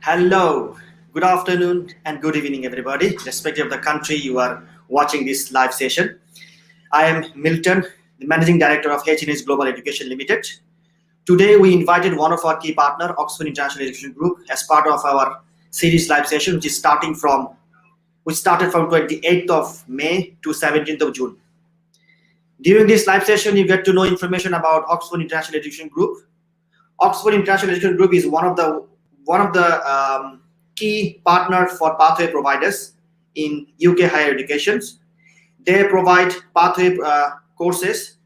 Hello, good afternoon, and good evening, everybody, irrespective of the country you are watching this live session. I am Milton, the Managing Director of H&H Global Education Limited. Today, we invited one of our key partner, Oxford International Education Group, as part of our series live session, which started from 28th of May to 17th of June. During this live session, you get to know information about Oxford International Education Group. Oxford International Education Group is one of the key partners for pathway providers in UK higher educations. They provide pathway courses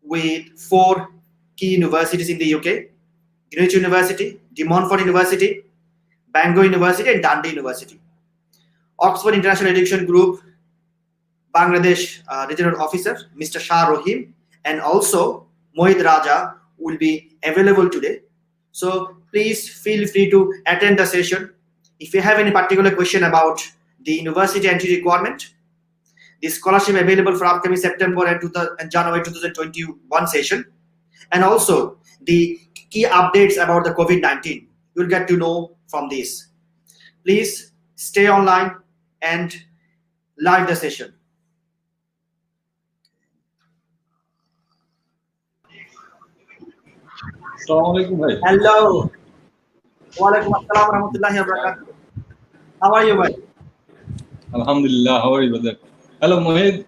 with 4 key universities in the UK: Greenwich University, De Montfort University, Bangor University, and Dundee University. Oxford International Education Group Bangladesh Regional Officer, Mr. Shah Rahim, and also Mohit Raja will be available today. So please feel free to attend the session. If you have any particular question about the university entry requirement, the scholarship available for upcoming September and January 2021 session, and also the key updates about the COVID-19, you'll get to know from this. Please stay online and live the session. Hello. Walaikum assalam warahmatullahi wabarakatuh. How are you, bhai? Alhamdulillah. How are you, brother? Hello, Mohit.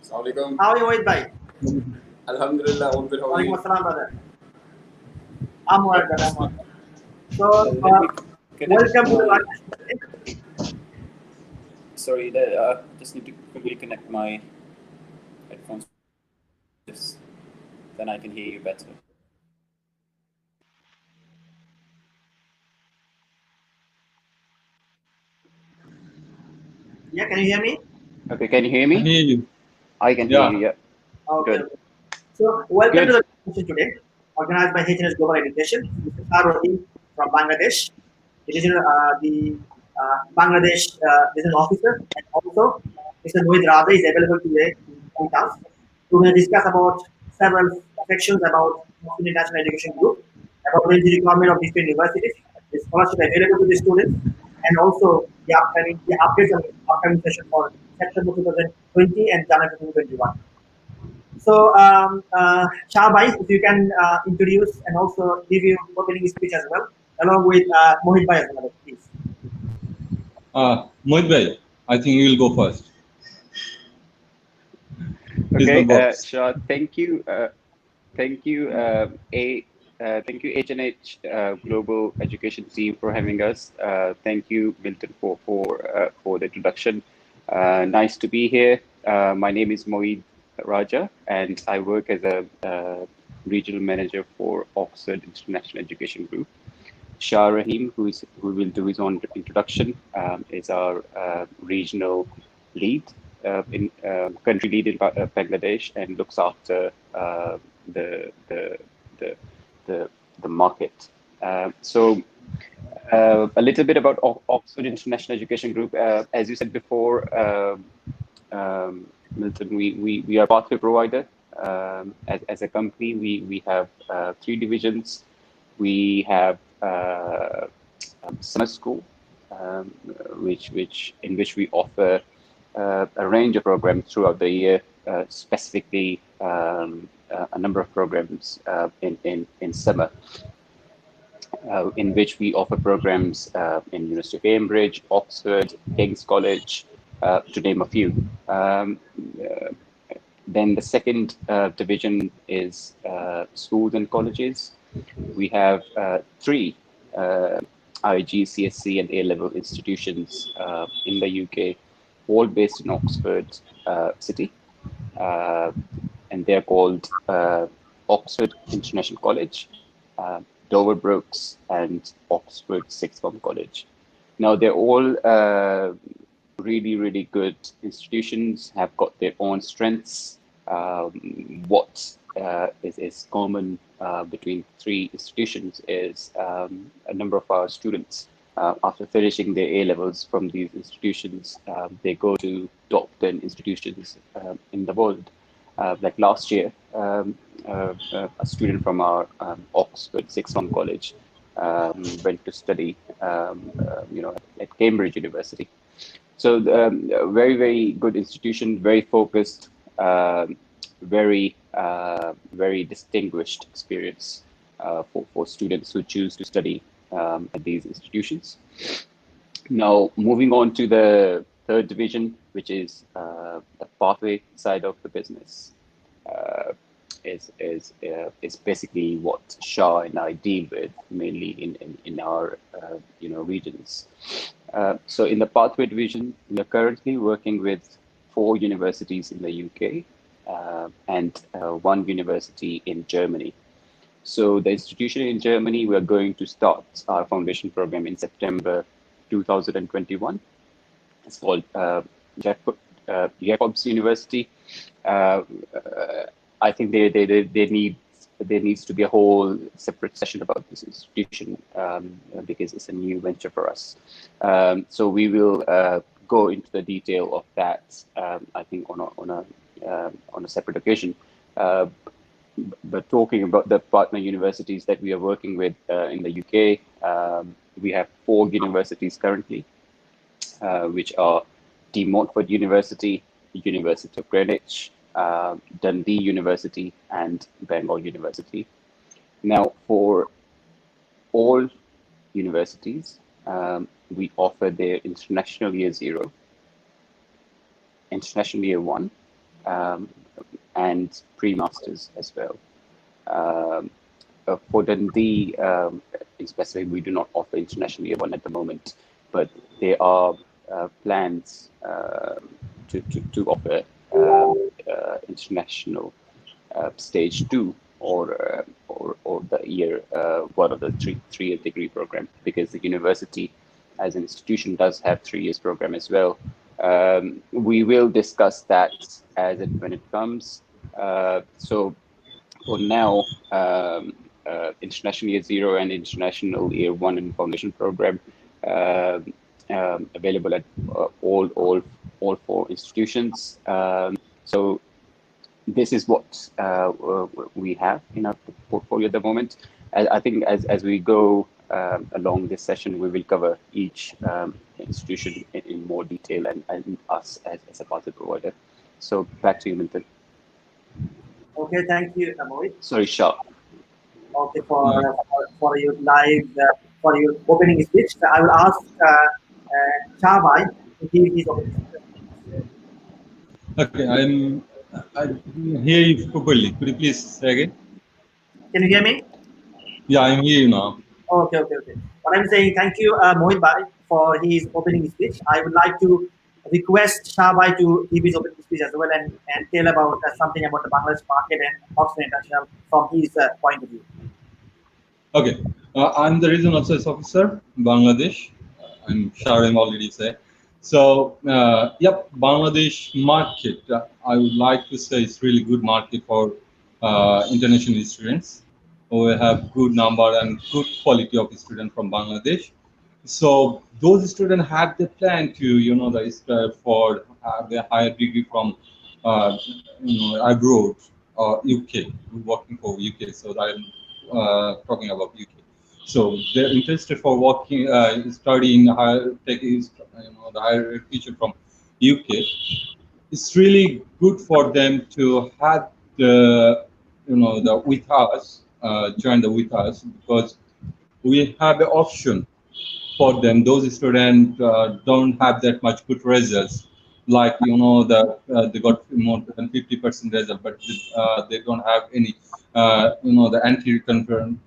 Assalamualaikum. How are you, Mohit, bhai? Alhamdulillah, all good. How are you? Walaikum assalam, brother. I'm alright, brother. I'm alright. So, welcome to the live. Sorry, just need to quickly connect my headphones. Just then I can hear you better. Yeah, can you hear me? Okay, can you hear me? I hear you. I can hear you. Yeah. Okay. Good. So, welcome to the session today, organized by H&H Global Education. Mr. Shah Rahim from Bangladesh. It is the Bangladesh business officer, and also Mr. Mohit Raja is available today with us. We will discuss about several sections about Oxford International Education Group, about the requirement of different universities, the scholarship available to the students, and also the updates on the upcoming session for September 2020 and January 2021. So, Shah bhai, if you can introduce and also give your opening speech as well, along with Mohit bhai as well, please. Mohit bhai, I think you will go first. Okay, Shah, thank you. Thank you, thank you, H&H Global Education team for having us. Thank you, Milton, for the introduction. Nice to be here. My name is Mohit Raja, and I work as a regional manager for Oxford International Education Group. Shah Rahim, who will do his own introduction, is our regional lead, country lead in Bangladesh, and looks after the market. So a little bit about Oxford International Education Group. As you said before, Milton, we are a pathway provider. As a company, we have 3 divisions. We have summer school, in which we offer a range of programs throughout the year, specifically a number of programs in summer, in which we offer programs in University of Cambridge, Oxford, King's College, to name a few. Then the second division is schools and colleges. We have 3 IG, CSC, and A-level institutions in the UK, all based in Oxford City, and they're called Oxford International College, Dover Brooks, and Oxford Sixth Form College. Now, they're all really, really good institutions, have got their own strengths. What is common between 3 institutions is a number of our students, after finishing their A-levels from these institutions, they go to top 10 institutions in the world. Like last year, a student from our Oxford Sixth Form College went to study, at Cambridge University. So very, very good institution, very focused, very, very distinguished experience for students who choose to study at these institutions. Now, moving on to the third division, which is the pathway side of the business, is basically what Shah and I deal with mainly in our regions. So in the pathway division, we are currently working with 4 universities in the UK and 1 university in Germany. So the institution in Germany, we are going to start our foundation program in September 2021. It's called Jacobs University. I think there needs to be a whole separate session about this institution because it's a new venture for us. So we will go into the detail of that. I think on a separate occasion. But talking about the partner universities that we are working with in the UK, we have 4 universities currently, which are De Montfort University, University of Greenwich, Dundee University, and Bengal University. Now, for all universities, we offer their International Year 0, International Year 1, and pre-masters as well. For Dundee, in specific, we do not offer International Year 1 at the moment, but there are plans to offer International Stage 2 or the year 1 of the three-year degree program, because the university as an institution does have 3 years program as well. We will discuss that as and when it comes. So for now, International Year 0 and International Year 1 in foundation program available at all 4 institutions. So this is what we have in our portfolio at the moment. I think as we go along this session, we will cover each institution in more detail and us as a pathway provider. So back to you, Milton. Okay, thank you, Mohit. Sorry, Shah. Okay, for your live for your opening speech, I will ask Shah Bhai to give his opening speech. Okay, I hear you properly. Could you please say again? Can you hear me? Yeah, I'm here now. Okay. What I'm saying, thank you, Mohit Bhai, for his opening speech. I would like to request Shah Bhai to give his opening speech as well and tell about something about the Bangladesh market and Oxford International from his point of view. Okay, I'm the Regional Sales Officer, Bangladesh. I'm Shah Rahim already said. So, yep, Bangladesh market, I would like to say it's really good market for international students. We have good number and good quality of students from Bangladesh. So those students have the plan to, register for their higher degree from, abroad or UK. We're working for UK, so I'm talking about UK. So they're interested for working, studying higher tech, the higher education from UK. It's really good for them to have the with us, join the with us, because we have the option for them. Those students don't have that much good results, like they got more than 50% result, but they don't have any the anti-recurrent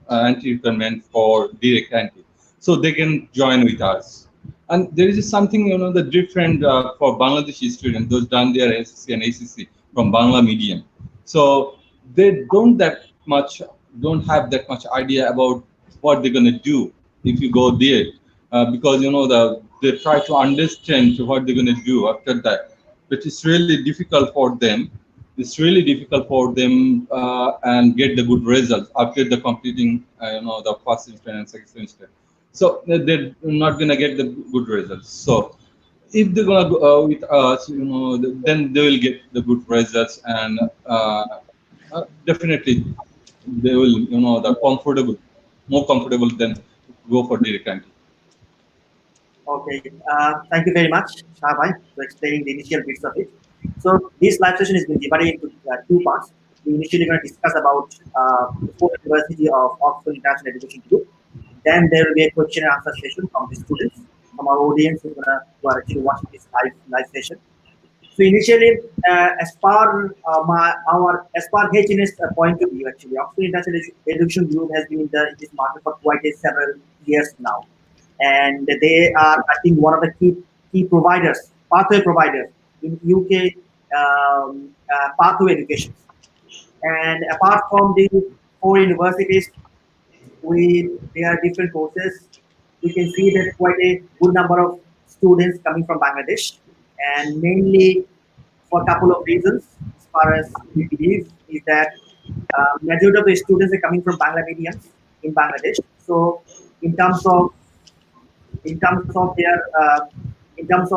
for direct anti, so they can join with us. And there is something the different for Bangladeshi students, those done their SSC and ACC from Bangla medium, so they don't have that much idea about what they're going to do if you go there, because they try to understand what they're going to do after that, but it's really difficult for them. It's really difficult for them and get the good results after the completing the first semester and second semester. So they're not going to get the good results. So if they're going to go with us, then they will get the good results, and definitely they will, more comfortable than go for direct entry. Okay, thank you very much, Shah, for explaining the initial bits of it. So this live session has been divided into two parts. We initially going to discuss about the fourth university of Oxford International Education Group. Then there will be a question and answer session from the students, from our audience who are actually watching this live session. So initially, as far H&S point of view, actually, Oxford International Education Group has been in this market for quite several years now, and they are, I think, one of the key providers, pathway providers in UK pathway education. And apart from the four universities, there are different courses. We can see that quite a good number of students coming from Bangladesh, and mainly for a couple of reasons. As far as we believe, is that majority of the students are coming from Bangla mediums in Bangladesh. So, in terms of in terms of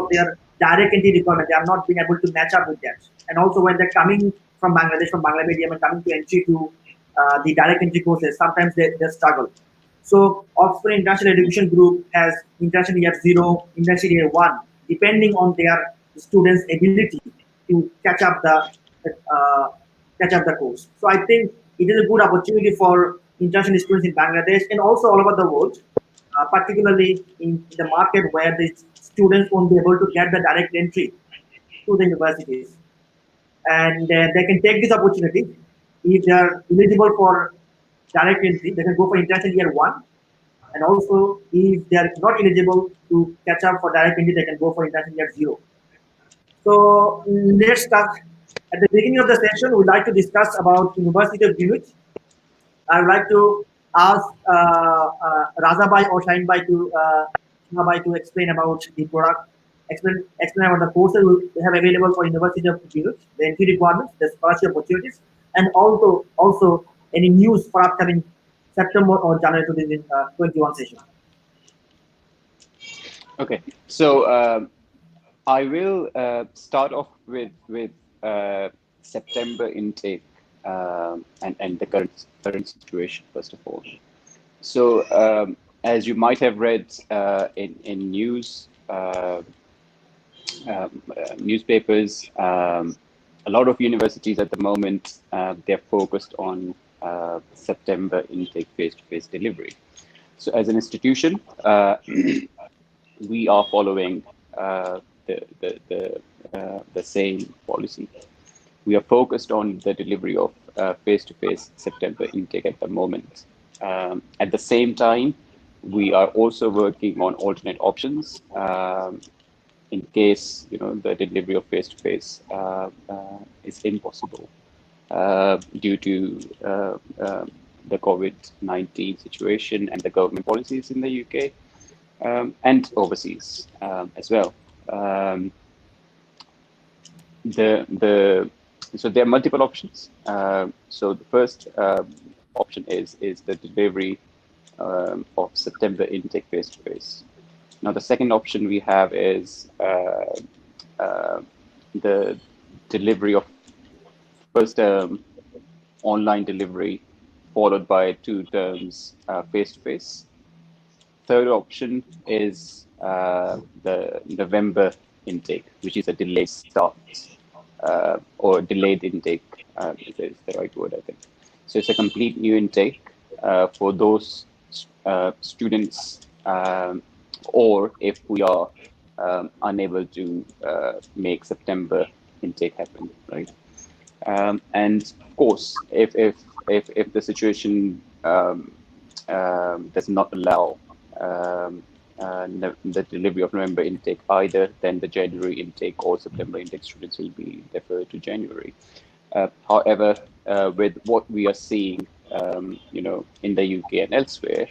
their direct entry requirement, they are not being able to match up with that. And also, when they're coming from Bangladesh, from Bangla medium, and coming to entry to the direct entry courses, sometimes they struggle. So Oxford International Education Group has International Year 0, International Year 1, depending on their students' ability to uh, catch up the course. So I think it is a good opportunity for international students in Bangladesh and also all over the world, particularly in the market where the students won't be able to get the direct entry to the universities. And they can take this opportunity. If they are eligible for direct entry, they can go for international year 1. And also, if they are not eligible to catch up for direct entry, they can go for international year 0. So let's start. At the beginning of the session, we'd like to discuss about University of Greenwich. I would like to ask Razabai or Shahinbai to explain about the product, explain about the courses we have available for University of Greenwich, the entry requirements, the scholarship opportunities, and also any news for upcoming September or January 2021 session. Okay, so I will start off with September intake and the current situation first of all. So as you might have read in newspapers, a lot of universities at the moment they're focused on September intake face-to-face delivery. So as an institution, we are following the same policy. We are focused on the delivery of face-to-face September intake at the moment. At the same time, we are also working on alternate options in case the delivery of face-to-face is impossible due to the COVID-19 situation and the government policies in the UK. And overseas as well. So there are multiple options. So the first option is the delivery of September intake face to face. Now the second option we have is the delivery of first online delivery followed by 2 terms face to face. Third option is the November intake, which is a delayed start or delayed intake, is the right word, I think. So it's a complete new intake for those students, or if we are unable to make September intake happen, right? And of course, if the situation does not allow the delivery of November intake either, then the January intake or September intake students will be deferred to January. However, with what we are seeing, in the UK and elsewhere,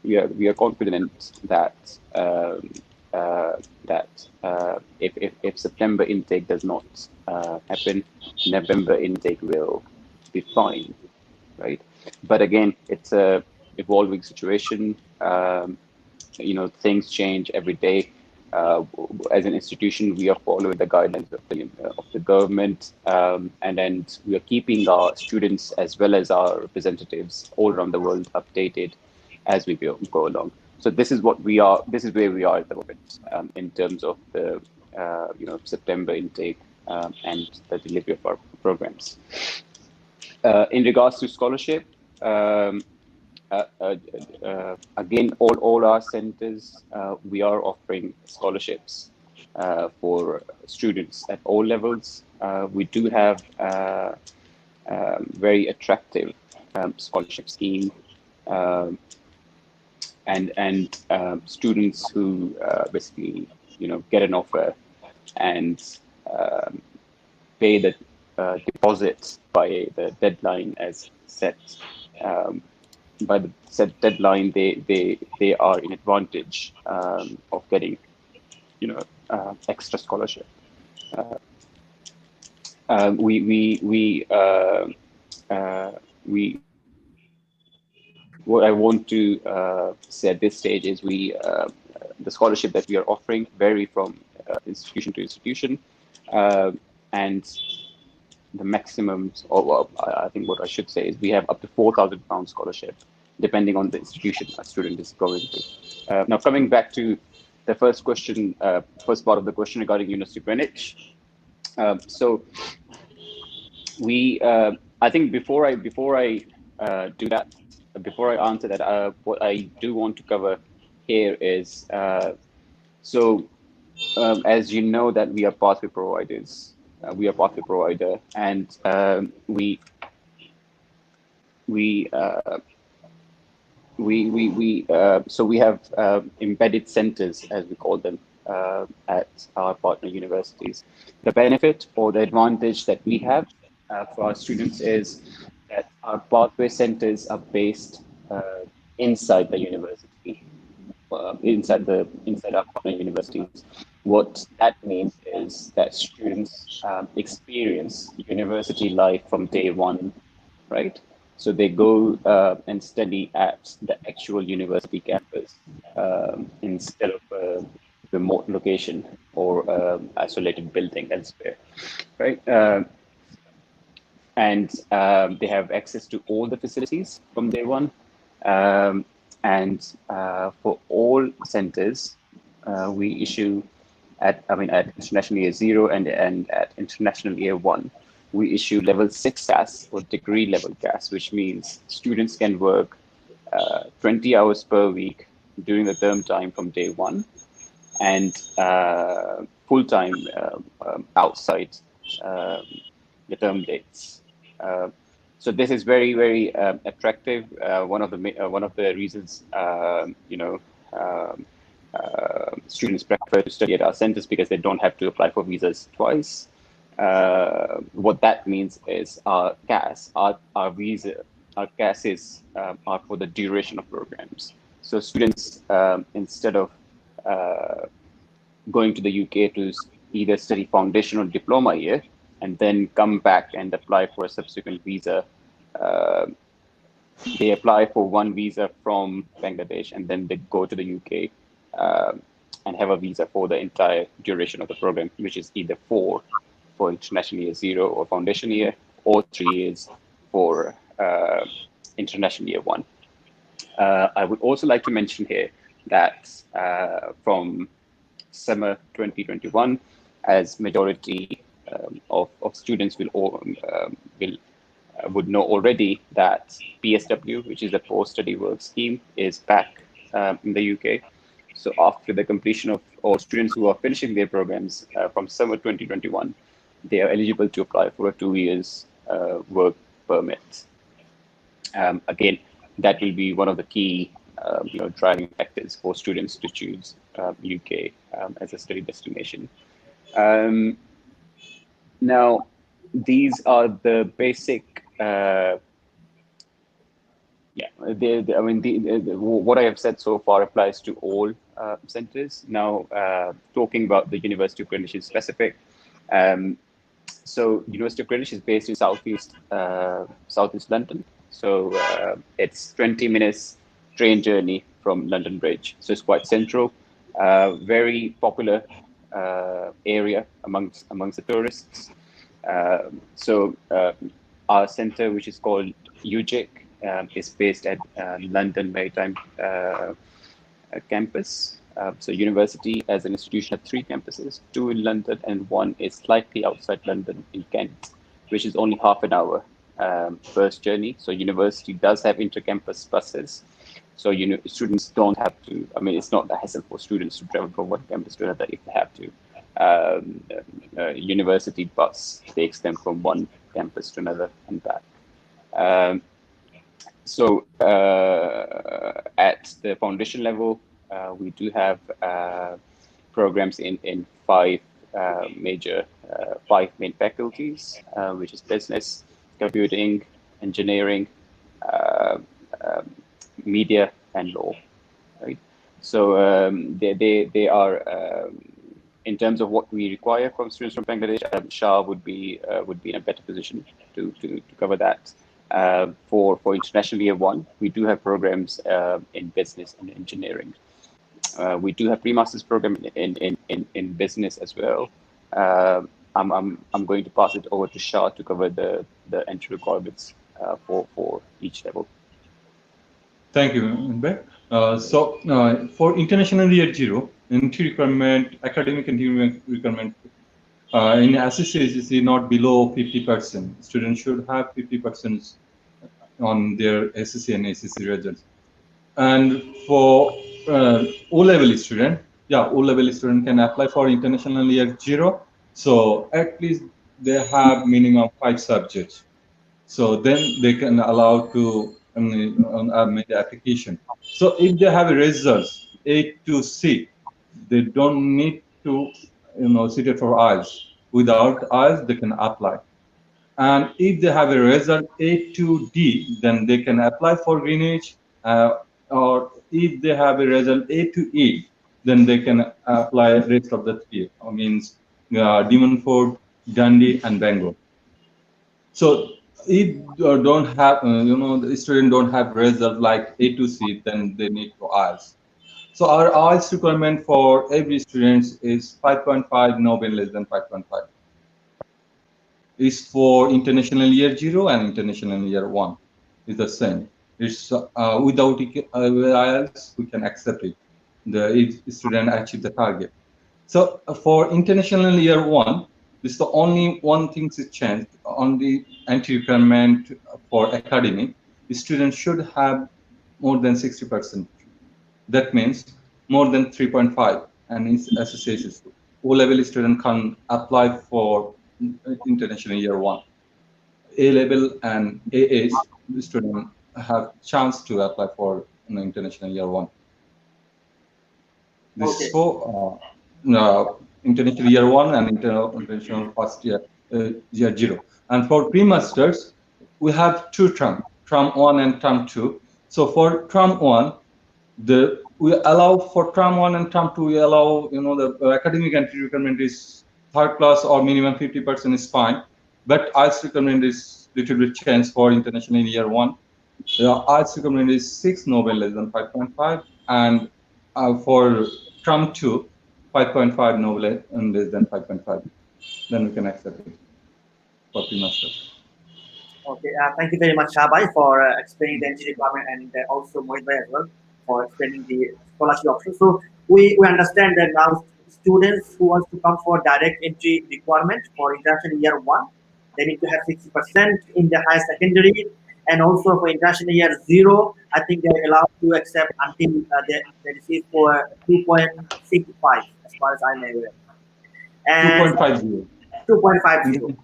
we are confident that if September intake does not happen, November intake will be fine, right? But again, it's a evolving situation. Things change every day. As an institution, we are following the guidelines of the government, and we are keeping our students as well as our representatives all around the world updated as we go along. So this is what we are. This is where we are at the moment in terms of the September intake and the delivery of our programs. In regards to scholarship, again, all our centers, we are offering scholarships for students at all levels. We do have very attractive scholarship scheme, and students who basically get an offer and pay the deposit by the deadline as set. By the set deadline, they are in advantage of getting extra scholarship. We what I want to say at this stage is the scholarship that we are offering vary from institution to institution, and the maximums, or I think what I should say is we have up to £4,000 scholarship, depending on the institution a student is going to. Now, coming back to the first question, first part of the question regarding University of Greenwich. So we, I think before I do that, before I answer that, what I do want to cover here is, as you know, that we are pathway providers. We are pathway provider, and so we have embedded centers, as we call them, at our partner universities. The benefit or the advantage that we have for our students is that our pathway centers are based inside the university, inside our partner universities. What that means is that students experience university life from day one, right? So they go and study at the actual university campus instead of a remote location or isolated building elsewhere, right? And they have access to all the facilities from day one. And for all centers, we issue at International Year 0 and at International Year 1, we issue level 6 CAS or degree level CAS, which means students can work 20 hours per week during the term time from day one, and full-time outside the term dates. So this is very, very attractive. One of the reasons students prefer to study at our centers because they don't have to apply for visas twice. What that means is our CAS, our CASs are for the duration of programs. So students, instead of going to the UK to either study foundation or diploma year and then come back and apply for a subsequent visa, they apply for one visa from Bangladesh and then they go to the UK and have a visa for the entire duration of the program, which is either 4 for International Year 0 or Foundation Year, or 3 years for International Year 1. I would also like to mention here that from summer 2021, as majority of students would know already, that PSW, which is the post-study work scheme, is back in the UK. So after the completion of, or students who are finishing their programs from summer 2021, they are eligible to apply for a 2 years work permit. Again, that will be one of the key driving factors for students to choose UK as a study destination. Now, these are the basic what I have said so far applies to all centers. Now, talking about the University of Greenwich in specific. So University of Greenwich is based in southeast London. So it's 20 minutes train journey from London Bridge. So it's quite central, very popular area amongst the tourists. So our center, which is called UGIC, is based at London Maritime campus. So university as an institution has 3 campuses, 2 in London and 1 is slightly outside London in Kent, which is only half an hour first journey. So university does have inter-campus buses. So students don't have to, I mean, it's not a hassle for students to travel from one campus to another if they have to. University bus takes them from one campus to another and back. So at the foundation level, we do have programs in 5 main faculties, which is business, computing, engineering, media, and law. Right. So they are in terms of what we require from students from Bangladesh. Shah would be in a better position to cover that. For international year 1, we do have programs in business and engineering. We do have pre-master's program in business as well. I'm going to pass it over to Shah to cover the entry requirements for each level. Thank you, Inbek. For international year 0, entry requirement, academic entry requirement in SSC not below 50%. Students should have 50% on their SSC and ACC results. And for O-level student, O-level student can apply for international year 0. So at least they have minimum 5 subjects. So then they can allow to make the application. So if they have results A to C, they don't need to sit it for IELTS. Without IELTS, they can apply. And if they have a result A to D, then they can apply for Greenwich. Or if they have a result A to E, then they can apply rest of the 3. Means Demonford, Dundee, and Bangor. So if don't have, the student don't have result like A to C, then they need to IELTS. So our IELTS requirement for every student is 5.5, no less than 5.5. Is for international year 0 and international year 1 is the same. It's without IELTS, we can accept it. If the student achieve the target. So for international year 1, this is the only one thing is changed on the entry requirement for academic. The student should have more than 60%. That means more than 3.5, and its associations. O-level student can apply for international year 1. A-level and AH student have chance to apply for international year 1. This is for international year 1 and international first year, year 0. And for pre-masters, we have 2 terms, term 1 and term 2. So for term 1, we allow for term 1 and term 2, we allow, the academic entry requirement is 3rd class or minimum 50% is fine. But IELTS requirement is little bit changed for international year 1. The IELTS requirement is 6, no less than 5.5. And for term 2, 5.5, no less than 5.5. Then we can accept it for pre-masters. Okay, thank you very much, Shabai, for explaining the entry requirement, and also Mohit as well for explaining the scholarship options. So we understand that now students who want to come for direct entry requirement for international year 1, they need to have 60% in the higher secondary, and also for international year 0, I think they're allowed to accept until they receive for 2.65 as far as I'm aware. And 2.50. 2.50.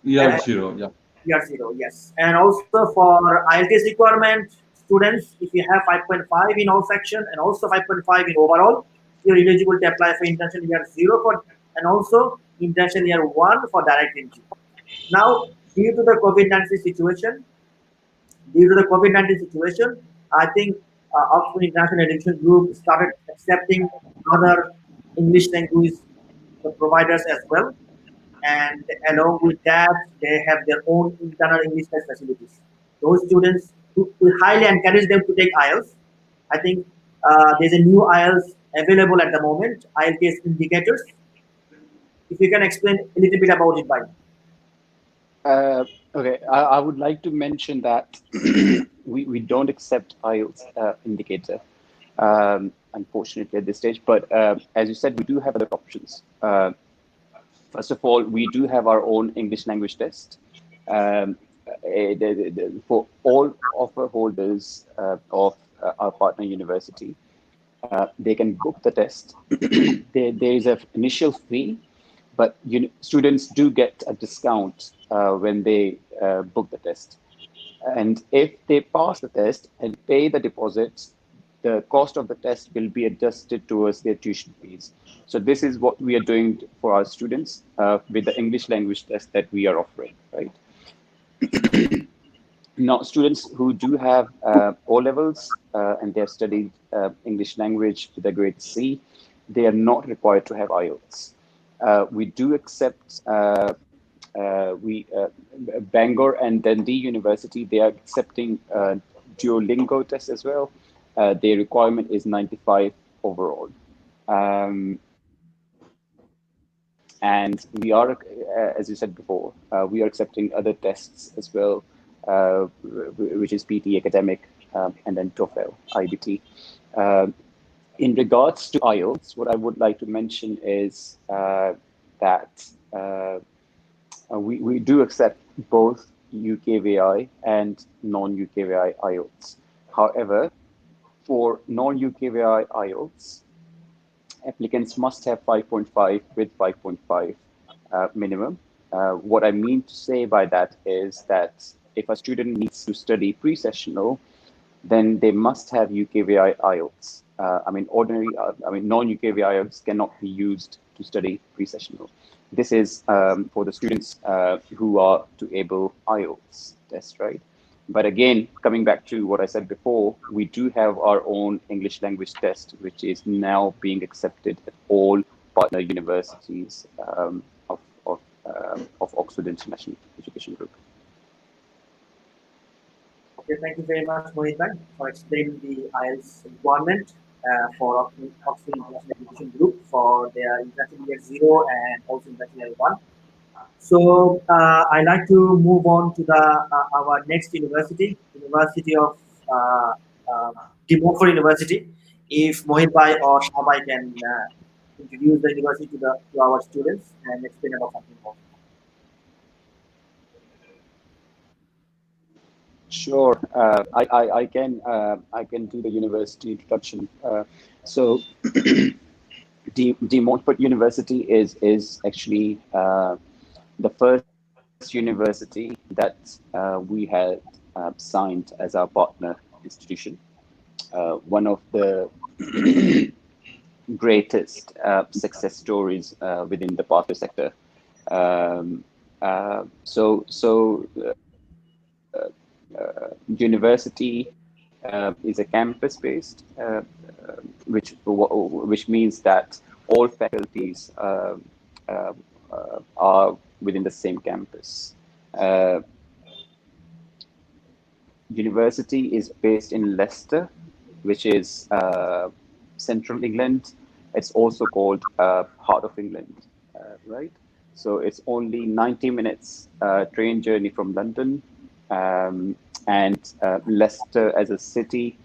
Year 0, yeah. Year 0, yes. And also for IELTS requirement, students, if you have 5.5 in all section and also 5.5 in overall, you're eligible to apply for international year 0 for, and also international year 1 for direct entry. Now, due to the COVID-19 situation, I think Oxford International Education Group started accepting other English language providers as well. And along with that, they have their own internal English test facilities. Those students, we highly encourage them to take IELTS. I think there's a new IELTS available at the moment, IELTS indicators. If you can explain a little bit about it, Bhai. Okay, I would like to mention that we don't accept IELTS indicator. unfortunately, at this stage. But as you said, we do have other options. First of all, we do have our own English language test. For all offer holders of our partner university, they can book the test. There is an initial fee, but students do get a discount when they book the test. And if they pass the test and pay the deposit, the cost of the test will be adjusted towards their tuition fees. So this is what we are doing for our students with the English language test that we are offering, right? Now, students who do have O levels and they have studied English language with a grade C, they are not required to have IELTS. We do accept Bangor and Dundee University, they are accepting Duolingo test as well. Their requirement is 95 overall. And we are, as you said before, we are accepting other tests as well, which is PT Academic and then TOEFL, IBT. In regards to IELTS, what I would like to mention is that we do accept both UKVI and non-UKVI IELTS. However, for non-UKVI IELTS, applicants must have 5.5 with 5.5 minimum. What I mean to say by that is that if a student needs to study pre-sessional, then they must have UKVI IELTS. Non-UKVI IELTS cannot be used to study pre-sessional. This is for the students who are to able IELTS test, right? But again, coming back to what I said before, we do have our own English language test, which is now being accepted at all partner universities of Oxford International Education Group. Okay, thank you very much, Mohit bhai, for explaining the IELTS requirement for Oxford International Education Group for their International Year 0 and also International Year 1. So I'd like to move on to our next university, University of De Montfort University. If Mohit bhai or Shah bhai can introduce the university to our students and explain about something more. Sure, I can do the university introduction. So, De Montfort University is actually the first university that we had signed as our partner institution. One of the greatest success stories within the partner sector. University is a campus-based, which means that all faculties are within the same campus. University is based in Leicester, which is central England. It's also called Heart of England, right? So it's only 90 minutes train journey from London. And Leicester as a city,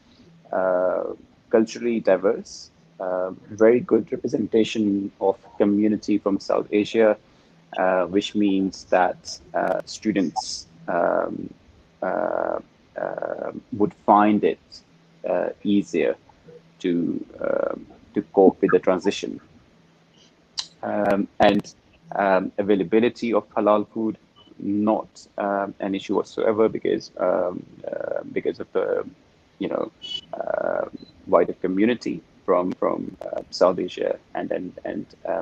culturally diverse, very good representation of community from South Asia, which means that students would find it easier to cope with the transition. And availability of halal food, not an issue whatsoever, because of the wider community from South Asia and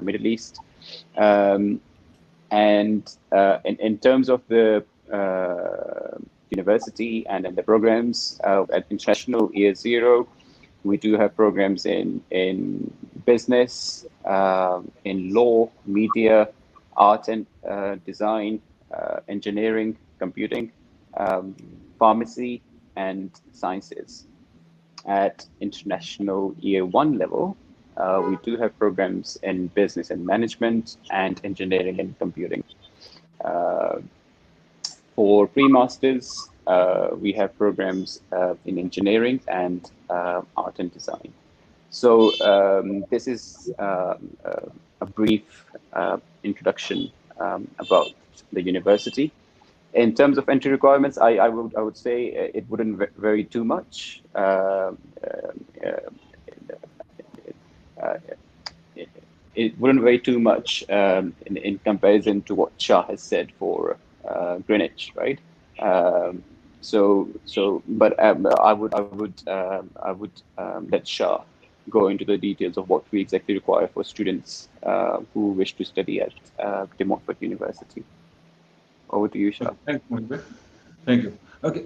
Middle East. And in terms of the university and the programs at International Year 0, we do have programs in business, in law, media, art and design, engineering, computing, pharmacy, and sciences. At International Year 1 level, we do have programs in business and management and engineering and computing. For pre-masters, we have programs in engineering and art and design. So this is a brief introduction about the university. In terms of entry requirements, I would say it wouldn't vary too much. It wouldn't vary too much in comparison to what Shah has said for Greenwich, right? But I would let Shah go into the details of what we exactly require for students who wish to study at De Montfort University. Over to you, Shah. Thank you, Mohit. Thank you. Okay,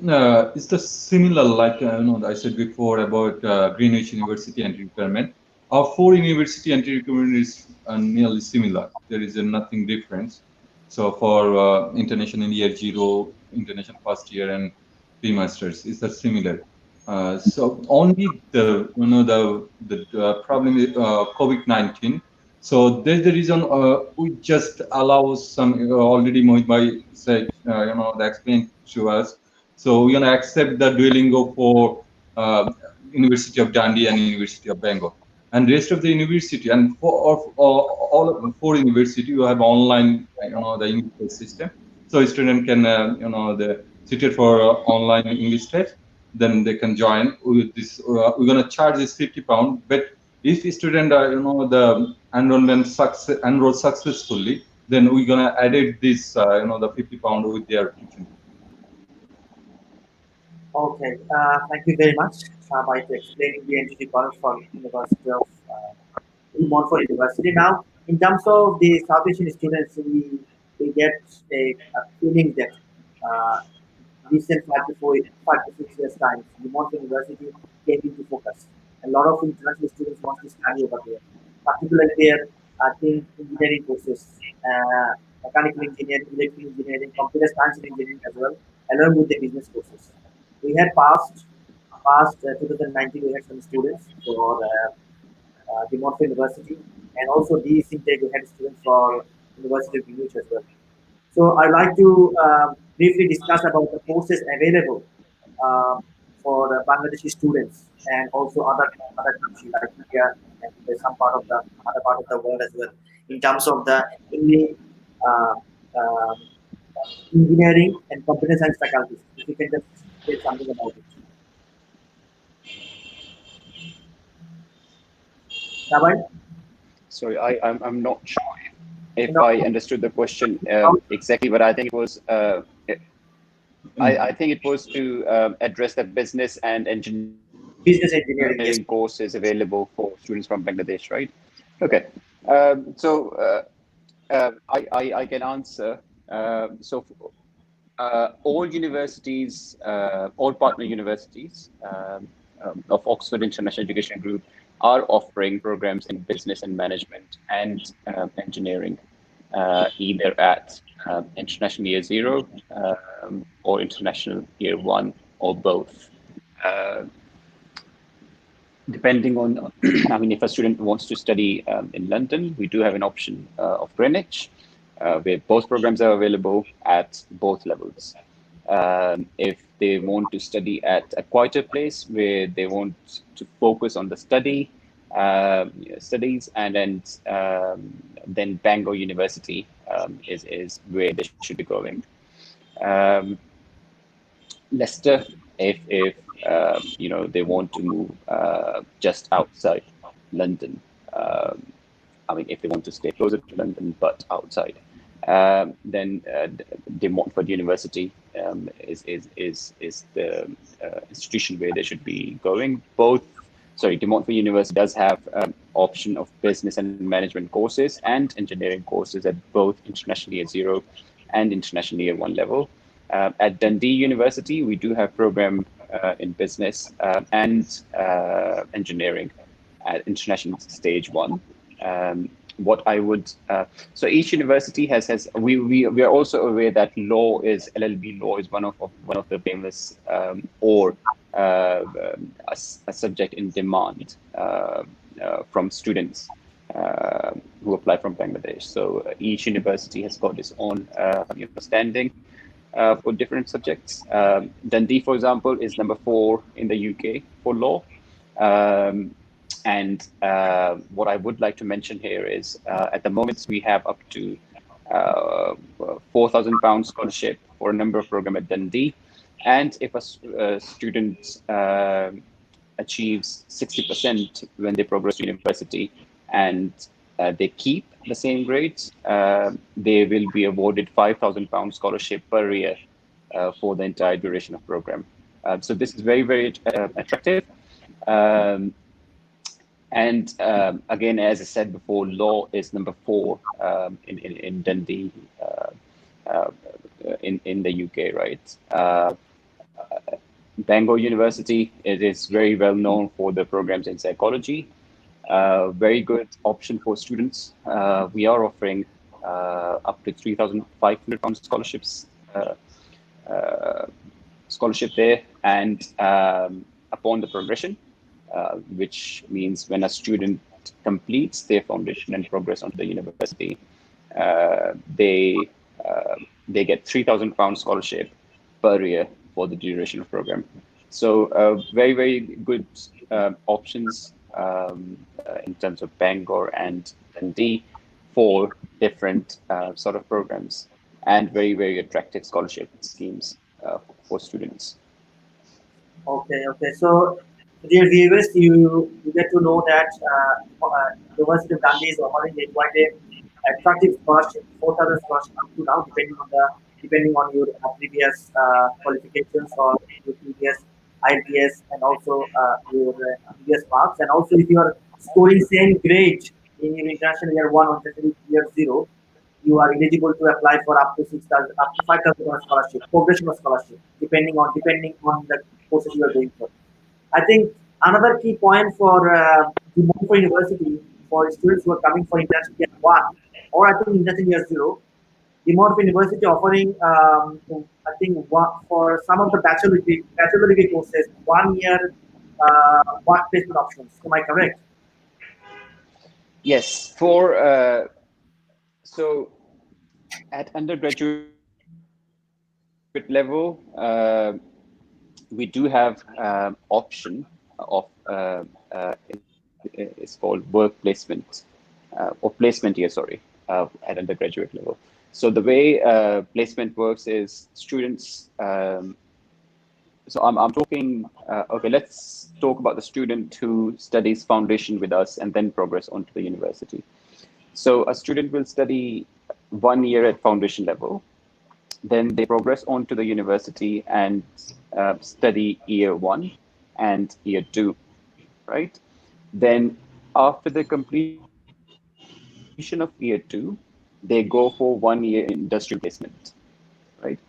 it's the similar like I said before about Greenwich University entry requirement. Our 4 university entry requirement is nearly similar. There is nothing different. So for international year 0, international first year, and pre-masters, it's similar. So only the problem is COVID-19. So there's the reason we just allow some already Mohit Bhai said they explained to us. So we're gonna accept the Duolingo for University of Dundee and University of Bengal, and rest of the university and for all of 4 university you have online the English system. So a student can the seated for online English test, then they can join with this. We're gonna charge this £50, but if the student the enroll successfully, then we're gonna added this the £50 with their tuition. Okay, thank you very much, Shabai, to explaining the entry requirements for University of Montfort University. Now, in terms of the South Asian students, we get a feeling that uh, recent 5 to 6 years time, the Montfort University came into focus. A lot of international students want to study over there, particularly their I think engineering courses, mechanical engineering, electrical engineering, computer science and engineering as well, along with the business courses. We had past 2019, we had some students for the Montfort University, and also these intake we had students for University of Greenwich as well. So I'd like to briefly discuss about the courses available uh, for the Bangladeshi students and also other countries like India and there's some part of the other part of the world as well in terms of the English, uh, uh, engineering and computer science faculties. If you can just say something about it. Sabai? Sorry, I'm not sure You if know, I understood the question how exactly, but I think it was I think it was to address the business and engineering business engineering, yes. courses available for students from Bangladesh, right? Okay. So I can answer. So all universities, all partner universities of Oxford International Education Group are offering programs in business and management and engineering, either at International Year 0 or International Year 1 or both. Depending on, I mean, if a student wants to study in London, we do have an option of Greenwich, where both programs are available at both levels. If they want to study at a quieter place where they want to focus on the studies, and then Bangor University is where they should be going. Leicester, if they want to move just outside London. I mean, if they want to stay closer to London but outside, then De Montfort University is the institution where they should be going. De Montfort University does have option of business and management courses and engineering courses at both International Year 0 and International Year 1 level. At Dundee University, we do have program in business and engineering at International Stage 1. What I would so each university has we are also aware that LLB law is one of the famous or a subject in demand from students who apply from Bangladesh. So each university has got its own standing for different subjects. Dundee, for example, is number 4 in the UK for law. And what I would like to mention here is at the moment we have up to £4,000 scholarship for a number of programs at Dundee. And if a student achieves 60% when they progress to university and they keep the same grades, they will be awarded £5,000 scholarship per year for the entire duration of program. So this is very, very attractive. And again, as I said before, law is number 4 in Dundee, in the UK, right? Bangor University, it is very well known for the programs in psychology. Very good option for students. We are offering up to £3,500 scholarships, scholarship there, and upon the progression, which means when a student completes their foundation and progress onto the university, they get £3,000 scholarship per year for the duration of program. So very, very good options in terms of Bangor and Dundee for different sort of programs, and very, very attractive scholarship schemes for students. Okay. So, dear viewers, you get to know that University of Dundee is offering quite a attractive scholarship, 4,000 scholarship up to now, depending on your previous qualifications or your previous IPS, and also your previous marks, and also if you are scoring same grade in your international year 1 or international year 0, you are eligible to apply for up to 6,000, up to 5,000 scholarship, progression scholarship, depending on the courses you are going for. I think another key point for the Montfort University for students who are coming for international year 1 or I think international year 0, the Montfort University offering I think for some of the bachelor degree courses 1 year work placement options. Am I correct? Yes, for so at undergraduate level, we do have option of it's called work placement or placement year, sorry, at undergraduate level. So the way placement works is students. So I'm talking. Okay, let's talk about the student who studies foundation with us and then progress onto the university. So a student will study 1 year at foundation level, then they progress on to the university and study year 1 and year 2, right? Then after the completion of year 2, they go for 1 year industrial placement, right?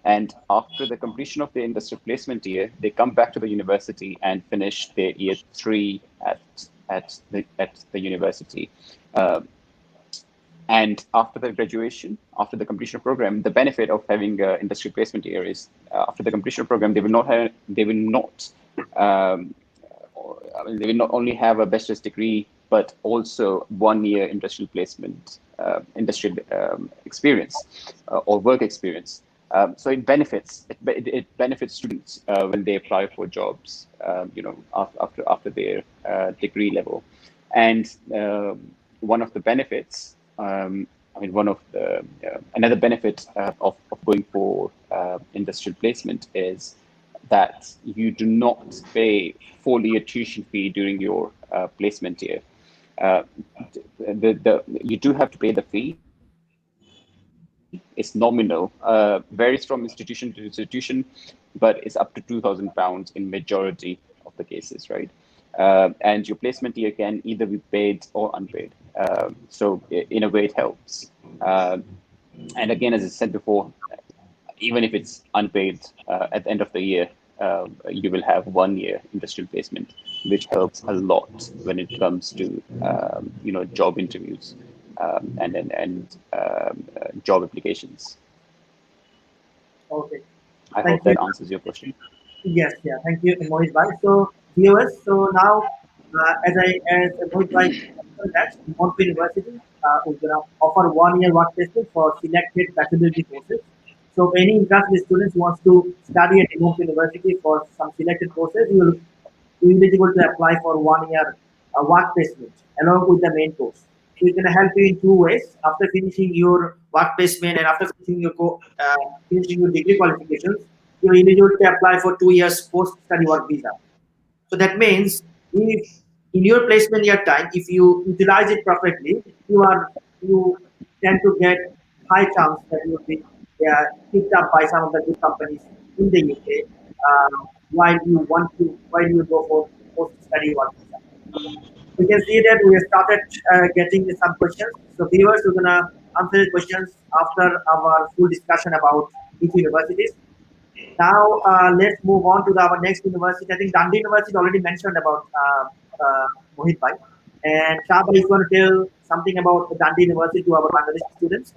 And after the completion of the industrial placement year, they come back to the university and finish their year 3 at the university. And after the graduation, after the completion of program, the benefit of having industry placement year is after the completion of program, they will not only have a bachelor's degree, but also 1 year industrial placement, industrial experience or work experience. So it benefits students when they apply for jobs, after their degree level. And one of the benefits, another benefit of going for industrial placement is that you do not pay full year tuition fee during your placement year. You do have to pay the fee. It's nominal, varies from institution to institution, but it's up to £2,000 in majority of the cases, right? And your placement year can either be paid or unpaid. So in a way, it helps. And again, as I said before, even if it's unpaid, at the end of the year, you will have 1 year industrial placement, which helps a lot when it comes to job interviews and job applications. Okay. I Thank hope you. that answers your question. Yes, yeah. Thank you, Mohit Bhai. So, viewers, so now, as Mohit Bhai mentioned that Montfort University is going to offer 1 year work placement for selected bachelor degree courses. So, any interested students who wants to study at Montfort University for some selected courses, you will be eligible to apply for 1 year a work placement along with the main course. So it's going to help you in two ways. After finishing your work placement and after finishing your degree qualifications, you're eligible to apply for 2 years post-study work visa. So that means if in your placement year time, if you utilize it perfectly, you tend to get high chance that you will be picked up by some of the good companies in the UK while you go for post study work visa. We can see that we have started getting some questions. So viewers, we're gonna answer the questions after our full discussion about each universities. Now let's move on to our next university. I think Dundee University already mentioned about Mohit Bhai. And Shah Bhai is going to tell something about Dundee University to our Bangladeshi students.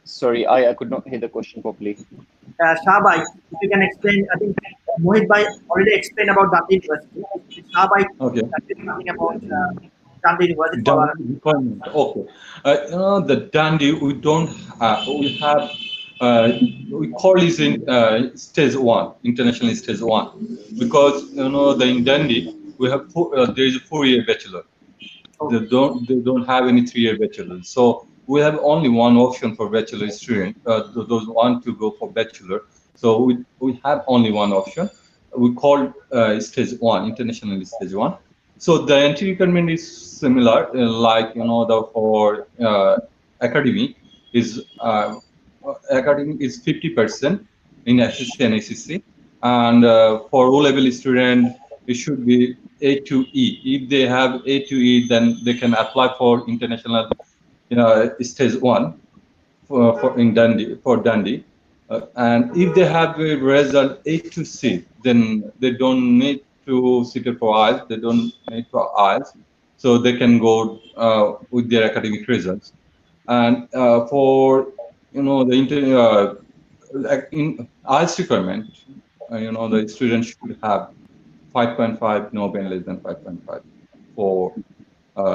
Sorry, I could not hear the question properly. Shah Bhai, if you can explain, I think Mohit Bhai already explained about Dundee University. Shah Bhai, Okay. something about Dundee University for our. Dundee requirement. Okay. The Dundee, we have, we call this in stage one, international stage one, because in Dundee we have there is a 4-year bachelor. Okay. They don't have any 3-year bachelor. So we have only one option for bachelor student. Those want to go for bachelor. So we have only one option. We call stage one, international stage one. So the entry requirement is similar, like for academy is 50% in SSC and ACC, and for O-level student it should be A to E. If they have A to E, then they can apply for international stage one for Dundee. And if they have a result A to C, then they don't need to sit for IELTS. They don't need for IELTS, so they can go with their academic results. And for the like in IELTS requirement, the student should have 5.5, no pen less than 5.5 for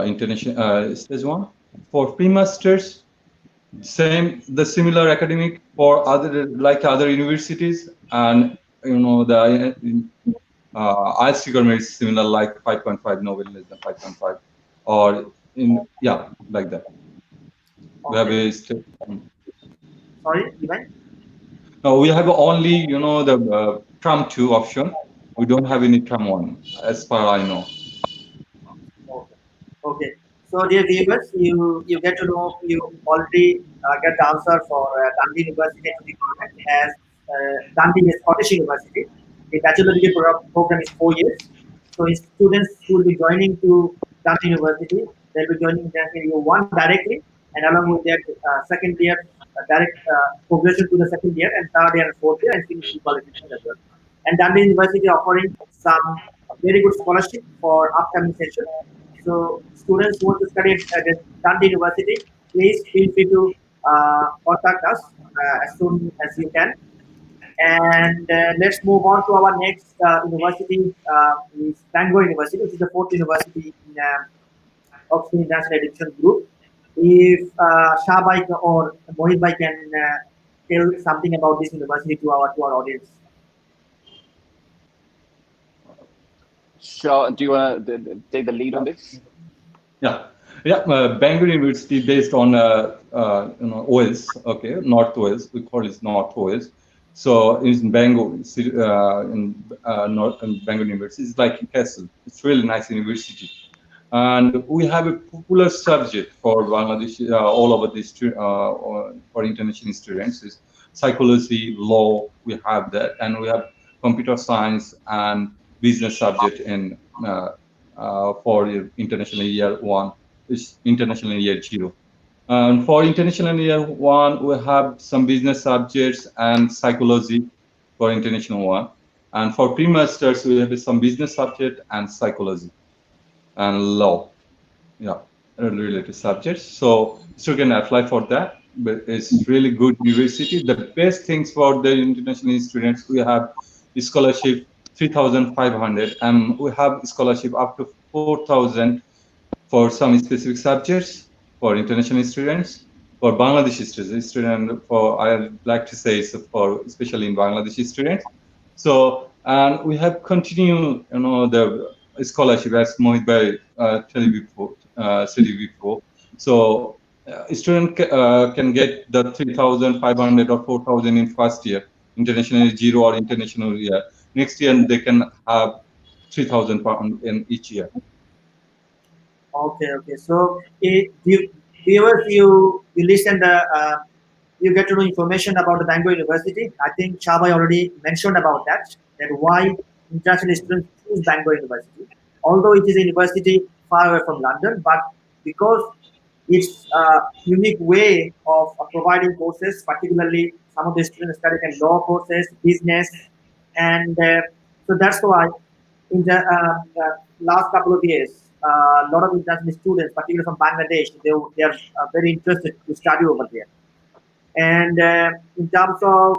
international stage one. For pre-masters, the similar academic for other universities, and the IELTS requirement is similar, like 5.5, no less than 5.5, or like that. We have a Sorry, Ivan? we have only the Trump 2 option. We don't have any Trump 1, as far I know. Okay. Okay. So, dear viewers, you get to know, you already get the answer for Dundee University to the government as Dundee is Scottish University. The bachelor degree program is 4 years. So, students who will be joining to Dundee University, they'll be joining Dundee year one directly, and along with their second year direct progression to the second year and third year and fourth year, and finish the qualification as well. And Dundee University offering some very good scholarship for upcoming session. So students who want to study at Dundee University, please feel free to contact us as soon as you can. And let's move on to our next university, is Bangor University, which is the fourth university in Oxford International Education Group. If Shah Bhai or Mohit Bhai can tell something about this university to our audience. Shah, do you want to take the lead on this? Yeah. Bangor University based on Wales, okay, North Wales. We call it North Wales. So in Bangor, in Bangor University, it's like a castle. It's really nice university, and we have a popular subject for Bangladesh all over this for international students is psychology, law. We have that, and we have computer science and business subject in for international year one, is international year 0. And for international year 1, we have some business subjects and psychology for international 1. And for pre-masters, we have some business subject and psychology and law, related subjects. So you can apply for that. But it's really good university. The best things for the international students, we have scholarship 3,500, and we have scholarship up to 4,000 for some specific subjects for international students. For Bangladeshi students, I'd like to say, for especially in Bangladeshi students. So And we have continued, the scholarship as Mohit said before. So a student can get the 3,500 or 4,000 in first year, international zero or international year. Next year they can have 3,000 pounds in each year. Okay, okay. So, viewers, you listen you get to know information about the Bangalore University. I think Shabai already mentioned about that why international students choose Bangalore University. Although it is a university far away from London, but because its unique way of providing courses, particularly some of the students study in law courses, business, and so that's why in the last couple of years, a lot of international students, particularly from Bangladesh, they are very interested to study over there. And in terms of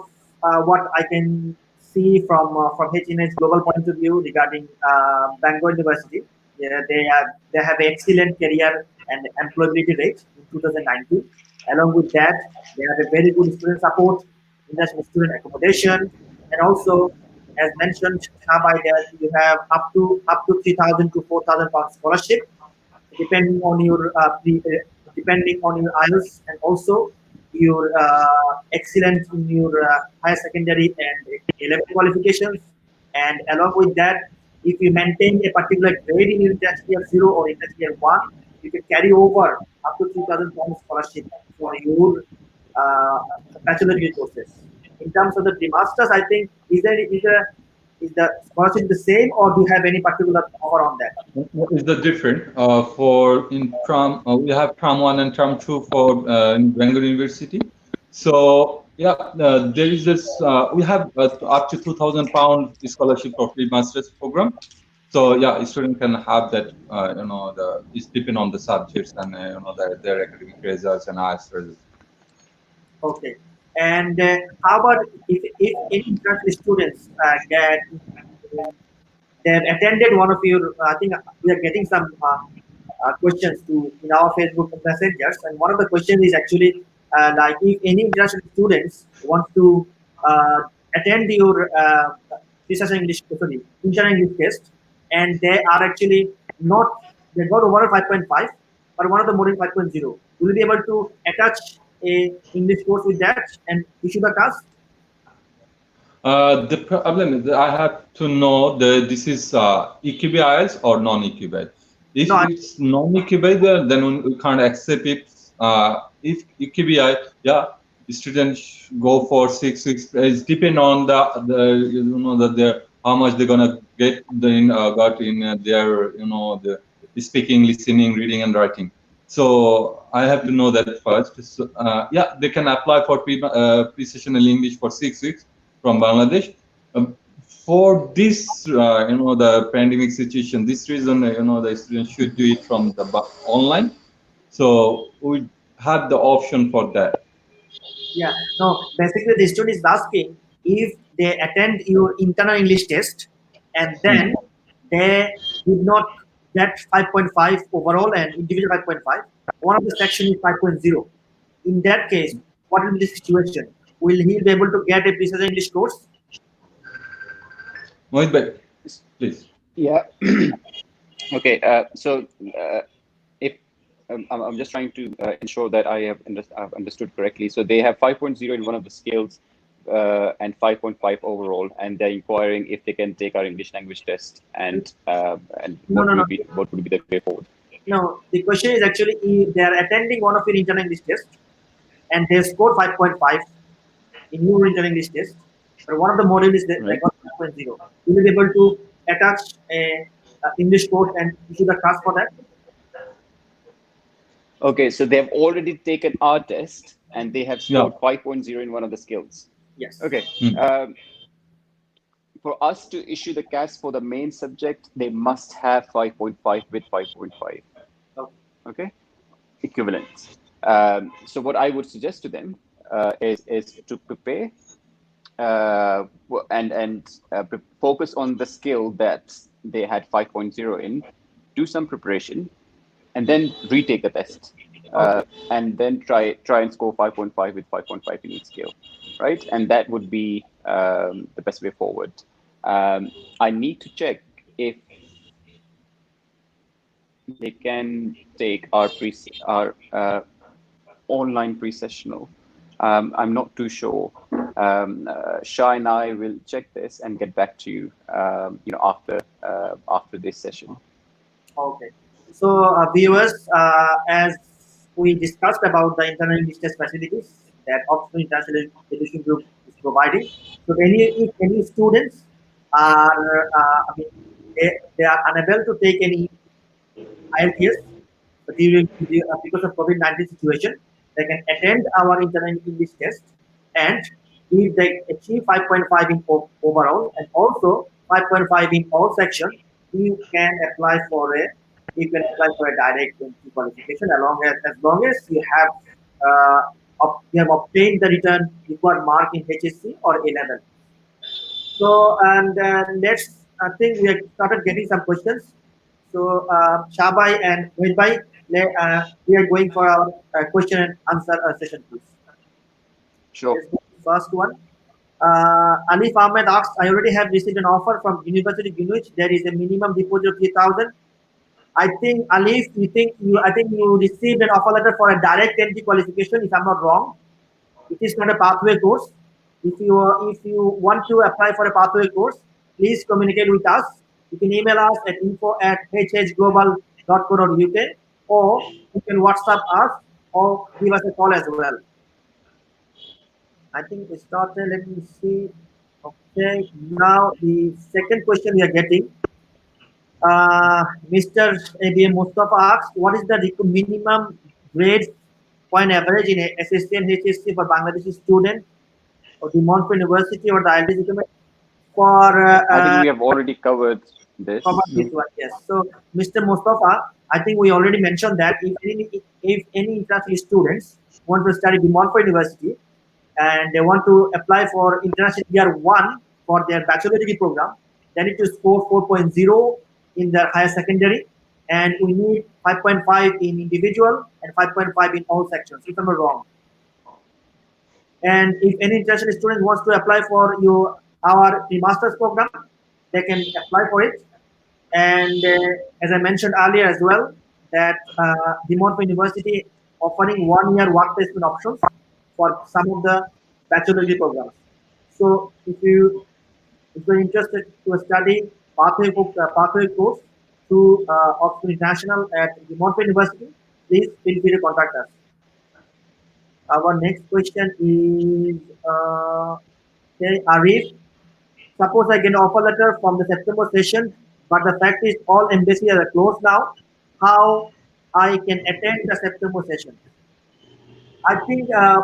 what I can see from H&H Global point of view regarding Bangalore University, yeah, they have excellent career and employability rate in 2019. Along with that, they have a very good student support, international student accommodation, and also, as mentioned by that, you have up to 3,000 to 4,000 pound scholarship depending on your depending on your IELTS and also your excellence in your higher secondary and A-level qualifications. And along with that, if you maintain a particular grade in your test year 0 or in test year 1, you can carry over up to 3,000 pounds scholarship for your uh, bachelor degree courses. In terms of the masters, I think is the scholarship the same, or do you have any particular offer on that? What is the difference for in Tram? We have Tram 1 and Tram 2 for in Bangalore University. So yeah, there is this. We have up to 2,000 pound scholarship for free masters program. So yeah, a student can have that. It's depend on the subjects and their academic results and IELTS results. Okay. And how about if any international students they have attended one of your, I think we are getting some questions to in our Facebook messengers, and one of the questions is actually like if any international students want to attend your research English, sorry, internal English test, and they are actually not they got overall 5.5, but one of the module 5.0, will you be able to attach a English course with that and issue the task? The problem is that I have to know that this is EQB IELTS or non-EQB. If No, it's non-EQB, then we can't accept it. If EQB, yeah, the students go for 6 weeks. It's depend on the how much they're gonna get got in their the speaking, listening, reading, and writing. So I have to know that first. So, yeah, they can apply for pre-sessional English for 6 weeks from Bangladesh. For this, the pandemic situation, this reason, the students should do it from the online. So we have the option for that. yeah, no, basically the student is asking if they attend your internal English test and then they did not get 5.5 overall and individual 5.5, one of the section is 5.0. In that case, what will be the situation? Will he be able to get a business English course? Mohit bhai, please. Yeah. Okay. So if I'm just trying to ensure that I've understood correctly. So they have 5.0 in one of the skills and 5.5 overall, and they're inquiring if they can take our English language test and No, no, no. what would be the way forward. No, the question is actually if they are attending one of your internal English tests and they scored 5.5 in your internal English test, but one of the module is they Right. got 5.0. Will you be able to attach a English course and issue the class for that? Okay, so they've already taken our test and they have Yeah. scored 5.0 in one of the skills. Yes. Okay. For us to issue the CAS for the main subject, they must have 5.5 with 5.5. Okay. Okay, equivalent. So what I would suggest to them is to prepare and focus on the skill that they had 5.0 in, do some preparation, and then retake the test. And then try and score 5.5 with 5.5 in each skill, right? And that would be the best way forward. I need to check if they can take our online pre-sessional. I'm not too sure. Shah and I will check this and get back to you. After this session. Okay. So, viewers, as we discussed about the internal business facilities that Oxford International Education Group is providing, so if any students are, they are unable to take any IELTS because of COVID-19 situation, they can attend our internal English test, and if they achieve 5.5 in overall and also 5.5 in all sections, you can apply for a direct entry qualification as long as uh, you have obtained the required mark in HSC or A level. So, and next, I think we have started getting some questions. So, Shabai and Mohit, we are going for our question and answer session, please. Sure. Let's go to the first one. Alif Ahmed asks, I already have received an offer from University of Greenwich. There is a minimum deposit of 3,000. I think, Alif, I think you received an offer letter for a direct entry qualification, if I'm not wrong. It is not a pathway course. If you want to apply for a pathway course, please communicate with us. You can email us at info@hhglobal.co.uk, or you can WhatsApp us or give us a call as well. I think it started. Let me see. Okay, now the second question we are getting. Mr. ABM Mustafa asks, what is the minimum grade point average in SSC and HSC for Bangladeshi student or the Montfort University or the IELTS requirement for I think we have already covered this. this one? Yes. So, Mr. Mustafa, I think we already mentioned that if any international students want to study the Montfort University and they want to apply for international year 1 for their bachelor degree program, they need to score 4.0 in their higher secondary, and we need 5.5 in individual and 5.5 in all sections, if I'm not wrong. And if any international student wants to apply for our master's program, they can apply for it. And as I mentioned earlier as well, that the Montfort University offering 1 year work placement options for some of the bachelor degree programs. So if you're interested to study pathway course through Oxford International at the Montfort University, please feel free to contact us. Our next question is okay, Arif. Suppose I get an offer letter from the September session, but the fact is all embassies are closed now. How I can attend the September session? I think a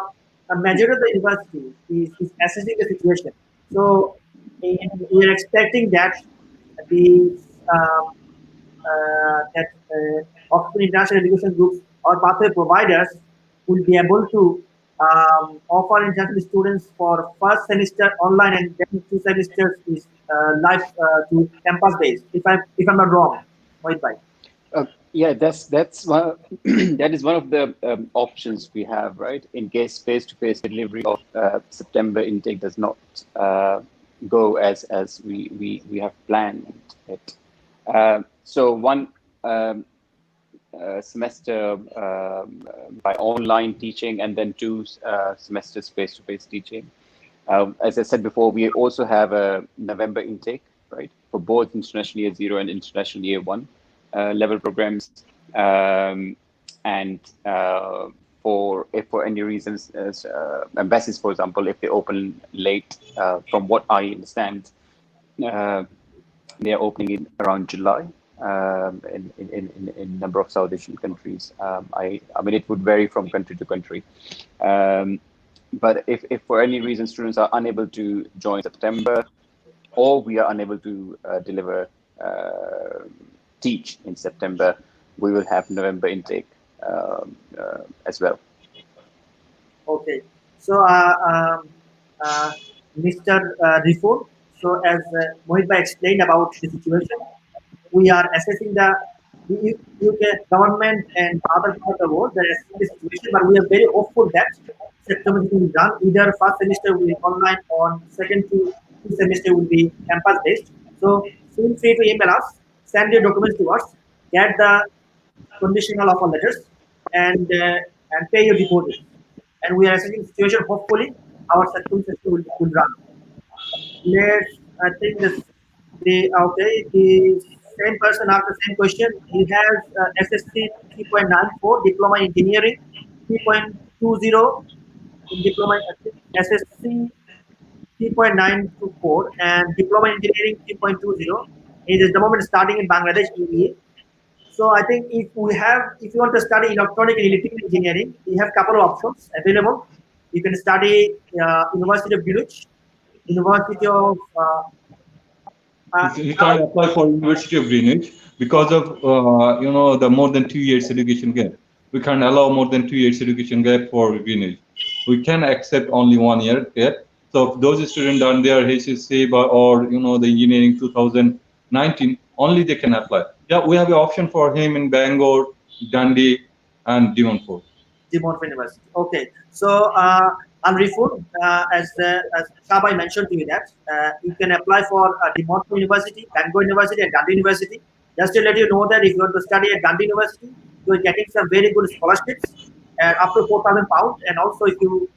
majority of the university is assessing the situation. So we are expecting that the Oxford International Education Groups or pathway providers will be able to offer international students for first semester online and then 2 semesters is live to campus based. If I'm not wrong, Mohit bhai. Yeah, that's one. That is one of the options we have, right? In case face-to-face delivery of September intake does not go as we have planned it. So one semester by online teaching, and then 2 semesters face-to-face teaching. As I said before, we also have a November intake, right, for both International Year 0 and International Year 1 level programs. And if for any reasons, embassies, for example, if they open late, from what I understand, they are opening in around July. In number of South Asian countries. I mean, it would vary from country to country. But if for any reason students are unable to join September, or we are unable to teach in September, we will have November intake as well. Okay. So, Mr. Rifo, so as Mohit bhai explained about the situation, we are assessing the UK government and other part of the world. They are assessing the situation, but we are very hopeful that September will be done. Either first semester will be online on second to this semester will be campus based. So feel free to email us, send your documents to us, get the conditional offer letters, and pay your deposit. And we are assessing the situation. Hopefully, our successful system will run. Let's. I think this. The okay. The same person asked the same question. He has SSC 3.94, diploma in engineering 3.20 in diploma SSC 3.924 and diploma in engineering 3.20. It is the moment starting in Bangladesh EEA. So I think if you want to study electronic and electrical engineering, we have couple of options available. You can study University of Greenwich, University of He can't apply for University of Greenwich because of the more than 2 years education gap. We can't allow more than 2 years education gap for Greenwich. We can accept only 1 year gap. So if those students done their HSC or the engineering 2019, only they can apply. Yeah, we have an option for him in Bangor, Dundee, and Devonport. Devonport University. Okay, so on refund, as Shabai mentioned to you that you can apply for Devonport University, Bangor University, and Dundee University. Just to let you know that if you want to study at Dundee University, you are getting some very good scholarships up to £4,000, and also if you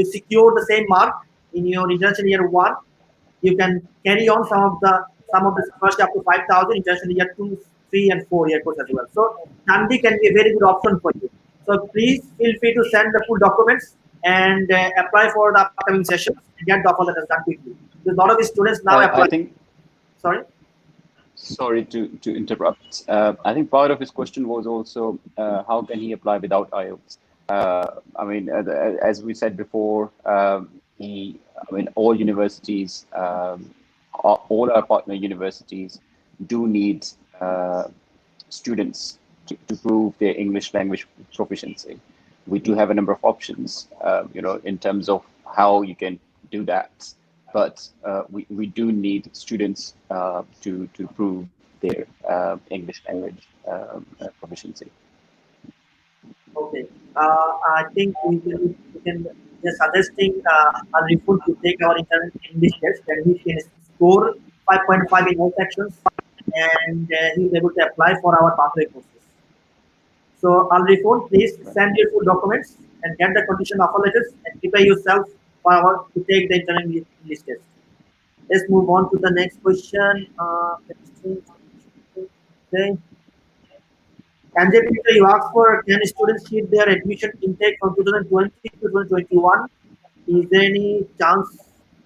secure the same mark in your international year one, you can carry on some of the scholarship up to 5,000 international year 2, 3, and 4 year course as well. So Dundee can be a very good option for you. So please feel free to send the full documents and apply for the upcoming sessions and get the offer letters done quickly. Because a lot of the students now apply. I think. Sorry. Sorry to interrupt. I think part of his question was also how can he apply without IELTS? I mean, as we said before, all universities, all our partner universities do need students to prove their English language proficiency. We do have a number of options, in terms of how you can do that. But we do need students to prove their English language proficiency. Okay. I think we can just suggesting Ariful to take our internal English test, and he can score 5.5 in all sections, and he's able to apply for our pathway courses. So Ariful, please send your full documents and get the condition offer letters and prepare yourself to take the internal English test. Let's move on to the next question. Okay. And then Peter, you asked for can students shift their admission intake from 2020 to 2021? Is there any charges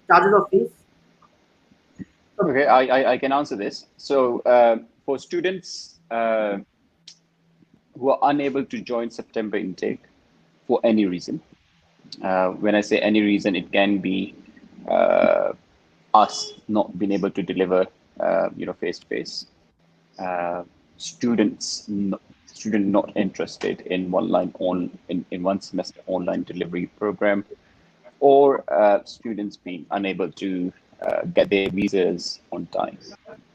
of fees? Okay, I can answer this. So for students who are unable to join September intake for any reason, when I say any reason, it can be us not being able to deliver, face to face. Student not interested in in one semester online delivery program, or students being unable to get their visas on time.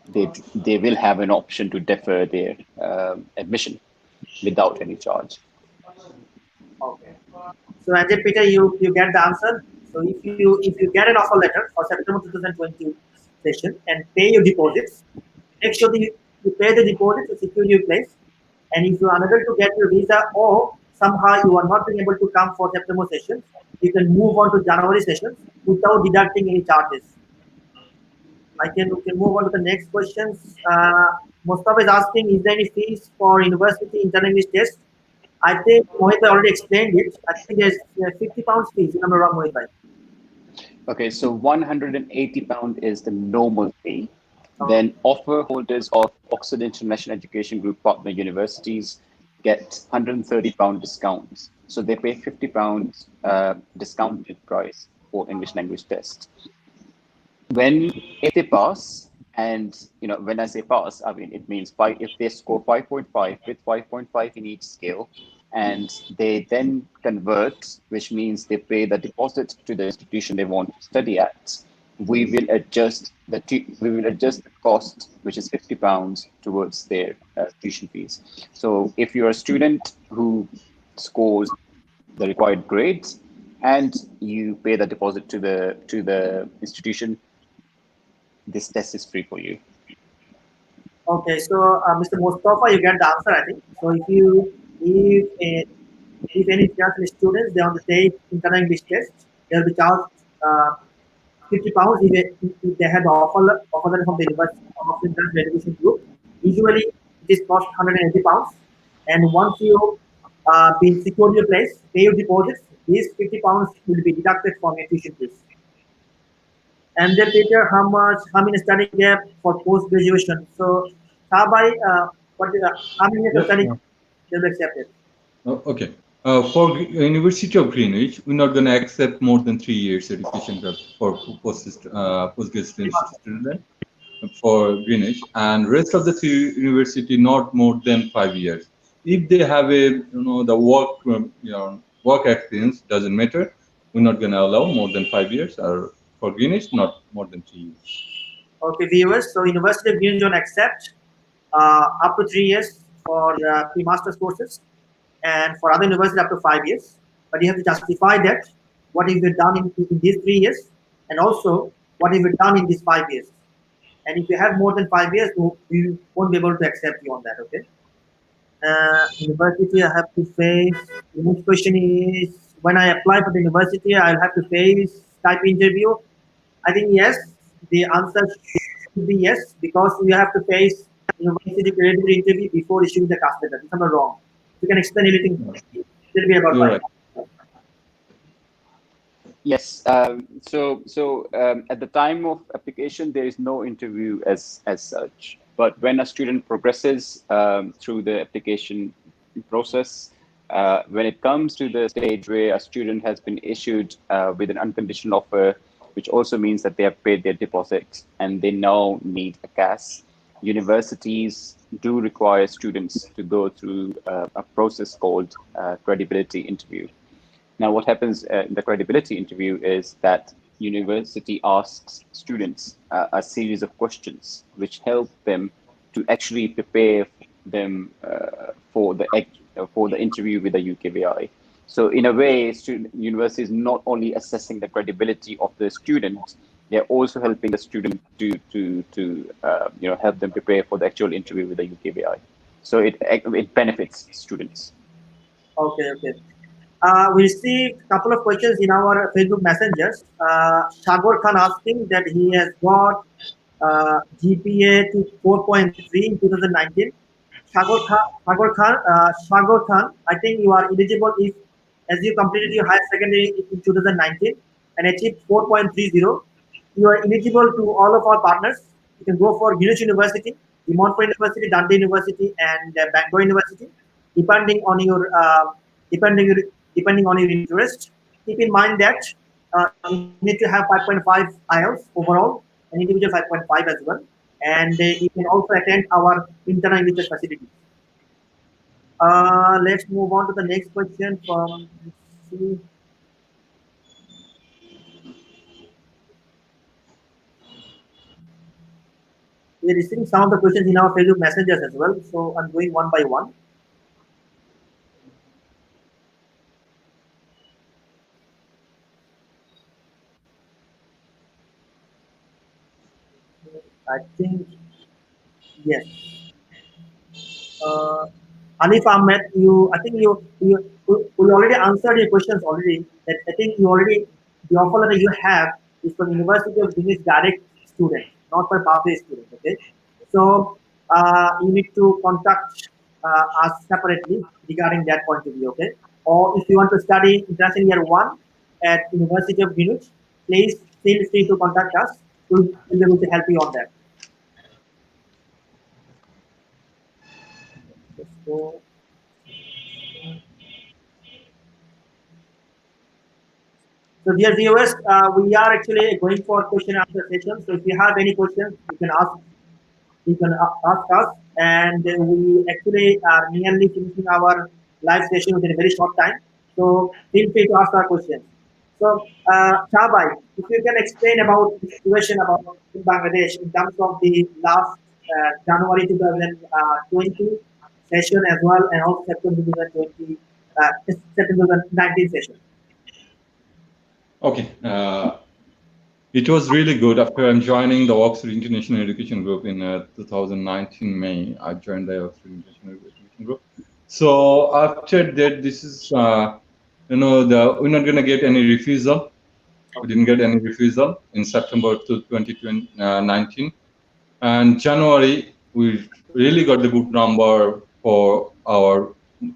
They will have an option to defer their admission without any charge. Okay. So Anjay Peter, you get the answer. So if you get an offer letter for September 2020 session and pay your deposits, make sure that you pay the deposit to secure your place. And if you are unable to get your visa or somehow you are not being able to come for September sessions, you can move on to January sessions without deducting any charges. We can move on to the next questions. Mustafa is asking, is there any fees for university internal English test? I think Mohit already explained it. I think there's £50 fees, if I'm not wrong, Mohit. Okay, so £180 is the normal fee. Then offer holders of Oxford International Education Group partner universities get £130 discounts. So they pay £50 discounted price for English language test. If they pass, and when I say pass, I mean it means if they score 5.5 with 5.5 in each scale, and they then convert, which means they pay the deposit to the institution they want to study at, we will adjust the cost, which is £50 towards their tuition fees. So if you're a student who scores the required grades and you pay the deposit to the institution, this test is free for you. Okay, so Mr. Mustafa, you get the answer, I think. So if any international students they want to take internal English test, they'll be charged £50 if they have the offer letter from the University of International Education Group. Usually, it is cost £180, and once you been secured your place, pay your deposits, these £50 will be deducted from your tuition fees. And then later, how many study gap for post graduation? So, Sabai, how many years of study Yeah. they will accept it? Okay. For University of Greenwich, we're not going to accept more than 3 years education for postgraduate student for Greenwich, and rest of the three university not more than 5 years. If they have a the work experience doesn't matter. We're not going to allow more than 5 years, or for Greenwich not more than 3 years. Okay, viewers. So, University of Greenwich don't accept up to 3 years for pre-master's courses, and for other universities up to 5 years. But you have to justify that what have you done in these 3 years, and also what have you done in these 5 years. And if you have more than 5 years, we won't be able to accept you on that. Okay. University, I have to face. The next question is when I apply for the university, I'll have to face type interview. I think yes. The answer should be yes because you have to face university credibility interview before issuing the cast letter. If I'm not wrong, you can explain anything. Tell me about You're that. right. Yes. At the time of application, there is no interview as such. But when a student progresses through the application process, when it comes to the stage where a student has been issued with an unconditional offer, which also means that they have paid their deposits and they now need a CAS, universities do require students to go through a process called credibility interview. Now, what happens in the credibility interview is that university asks students a series of questions which help them to actually prepare them for the interview with the UKVI. So, in a way, university is not only assessing the credibility of the student, they're also helping the student to help them prepare for the actual interview with the UKVI. So it benefits students. Okay, okay. We received a couple of questions in our Facebook messengers. Shagor Khan asking that he has got GPA to 4.3 in 2019. Shagor Khan, I think you are eligible if, as you completed your higher secondary in 2019 and achieved 4.30, you are eligible to all of our partners. You can go for Greenwich University, the Montfort University, Dundee University, and Bangor University, depending on your depending your, depending on your interest. Keep in mind that you need to have 5.5 IELTS overall, and individual 5.5 as well. And you can also attend our internal English facilities. Let's move on to the next question from. Let's see. We're receiving some of the questions in our Facebook messages as well, so I'm going one by one. I think yes. Uh, Hanif Ahmed, I think you already answered your questions already. That I think you already the offer letter you have is for University of Greenwich direct student, not for pathway student. Okay, so you need to contact us separately regarding that point of view. Okay, or if you want to study international year one at University of Greenwich, please feel free to contact us. We'll be able to help you on that. Let's go. So, dear viewers, we are actually going for question and answer session. So, if you have any questions, you can ask us, and we actually are nearly finishing our live session within a very short time. So, feel free to ask our questions. So, Shabai, if you can explain about the situation about in Bangladesh in terms of the last January 2020 session as well, and also September 2020, September 2019 session. Okay. It was really good. After I'm joining the Oxford International Education Group in 2019 May, I joined the Oxford International Education Group. So after that, this is we're not gonna get any refusal. We didn't get any refusal in September to 2019, and January we really got the good number for our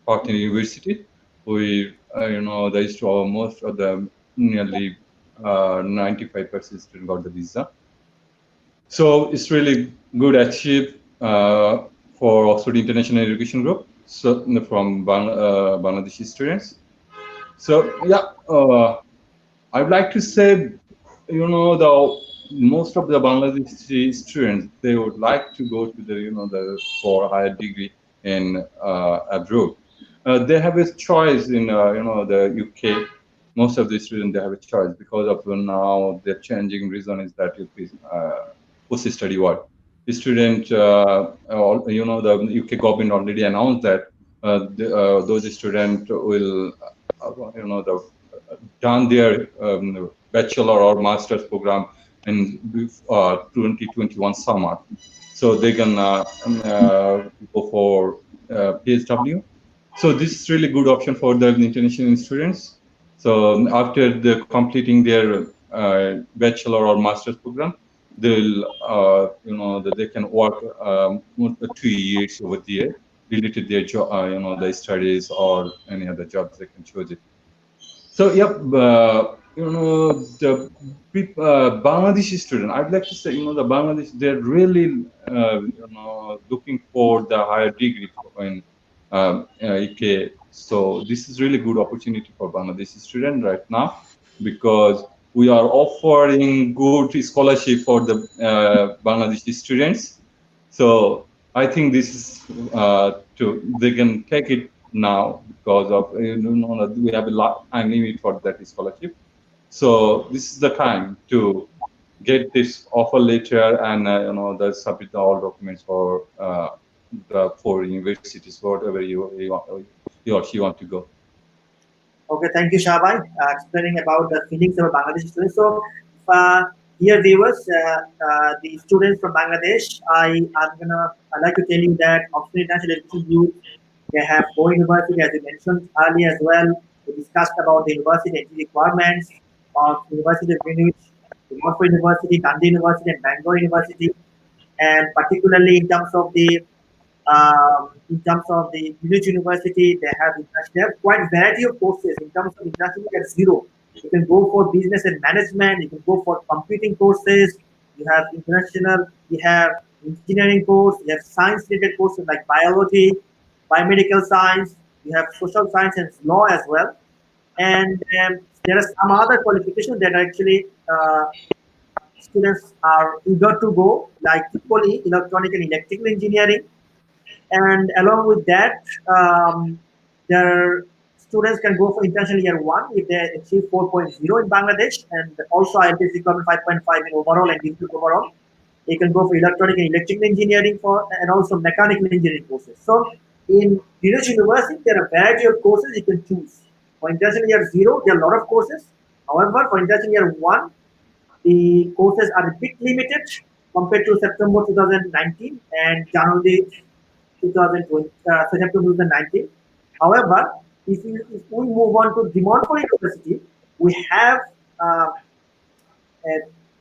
partner university. We the most of the nearly 95% student got the visa. So it's really good achieve for Oxford International Education Group. So from Bangladeshi students. So yeah, I'd like to say, the most of the Bangladeshi students, they would like to go to the for higher degree in abroad. They have a choice in the UK. Most of the students, they have a choice because of now the changing reason is that UK is post study work. The student, the UK government already announced that those students will, the done their bachelor or master's program in 2021 summer, so they can go for PSW. So this is really good option for the international students. So after the completing their bachelor or master's program, they'll that they can work 2 years over there related to their job, the studies or any other jobs they can choose it. So yeah, the Bangladeshi student, I'd like to say, the Bangladesh, they're really, looking for the higher degree in UK. So this is really good opportunity for Bangladeshi student right now, because we are offering good scholarship for the Bangladeshi students. So I think this is they can take it now because of we have a lot time limit for that scholarship. So this is the time to get this offer letter and the submit all documents for the four universities, whatever you or she want to go. Okay, thank you, Shabai, explaining about the feelings of Bangladeshi students. So, dear viewers, the students from Bangladesh, I'd like to tell you that Oxford International Education Group, they have four universities, as you mentioned earlier as well. We discussed about the university entry requirements of University of Greenwich, Oxford University, Dundee University, and Bangor University, and particularly in terms of the village university, they have quite variety of courses. In terms of international, at zero, you can go for business and management. You can go for computing courses. You have international. You have engineering course. You have science related courses like biology, biomedical science. You have social science and law as well. And there are some other qualifications that actually students are eager to go, like equally electronic and electrical engineering. And along with that, their students can go for international year one if they achieve 4.0 in Bangladesh, and also IELTS requirement 5.5 in overall and district overall. They can go for electronic and electrical engineering and also mechanical engineering courses. So in Greenwich University, there are a variety of courses you can choose. For international year zero, there are a lot of courses. However, for international year one, the courses are a bit limited compared to September 2019 and January 2020, September 2019. However, if we move on to Demonfort University, we have uh,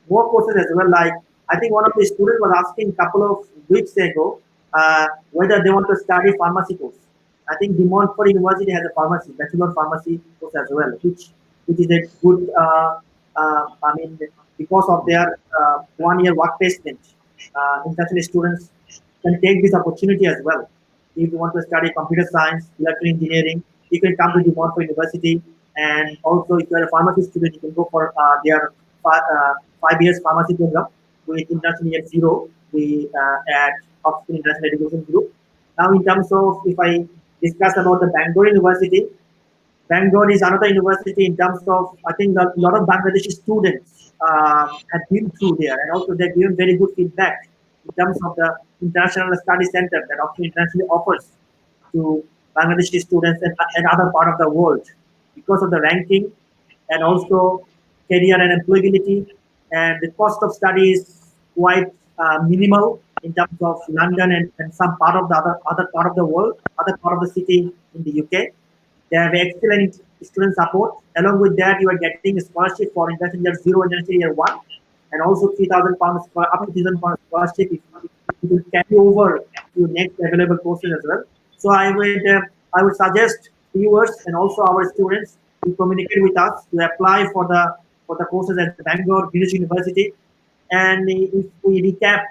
more courses as well. Like I think one of the students was asking a couple of weeks ago whether they want to study pharmacy course. I think Demonfort University has a pharmacy, bachelor pharmacy course as well, which is a good. I mean, because of their 1 year work placement, international students can take this opportunity as well. If you want to study computer science, electrical engineering, you can come to the Montfort University. And also, if you are a pharmacy student, you can go for their 5 years pharmacy program with international year zero at Oxford International Education Group. Now, in terms of if I discuss about the Bangor University, Bangor is another university in terms of, I think a lot of Bangladeshi students have been through there, and also they've given very good feedback in terms of the International Study Center that Oxford International offers to Bangladeshi students and other part of the world because of the ranking and also career and employability and the cost of study is quite minimal in terms of London and some part of the other part of the world, other part of the city in the UK. They have excellent student support. Along with that, you are getting a scholarship for international year 0 and international year 1, and also £3,000 up to £3,000 scholarship if it will carry over to next available courses as well. So I would suggest viewers and also our students to communicate with us to apply for the courses at Bangalore Greenwich University. And if we recap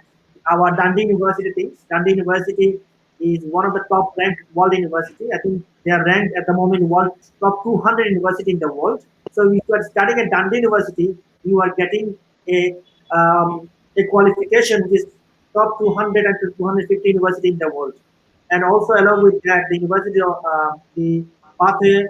our Dundee University things, Dundee University is one of the top ranked world university. I think they are ranked at the moment world top 200 university in the world. So if you are studying at Dundee University, you are getting a a qualification which is top 200 and 250 university in the world. And also along with that, the university of the pathway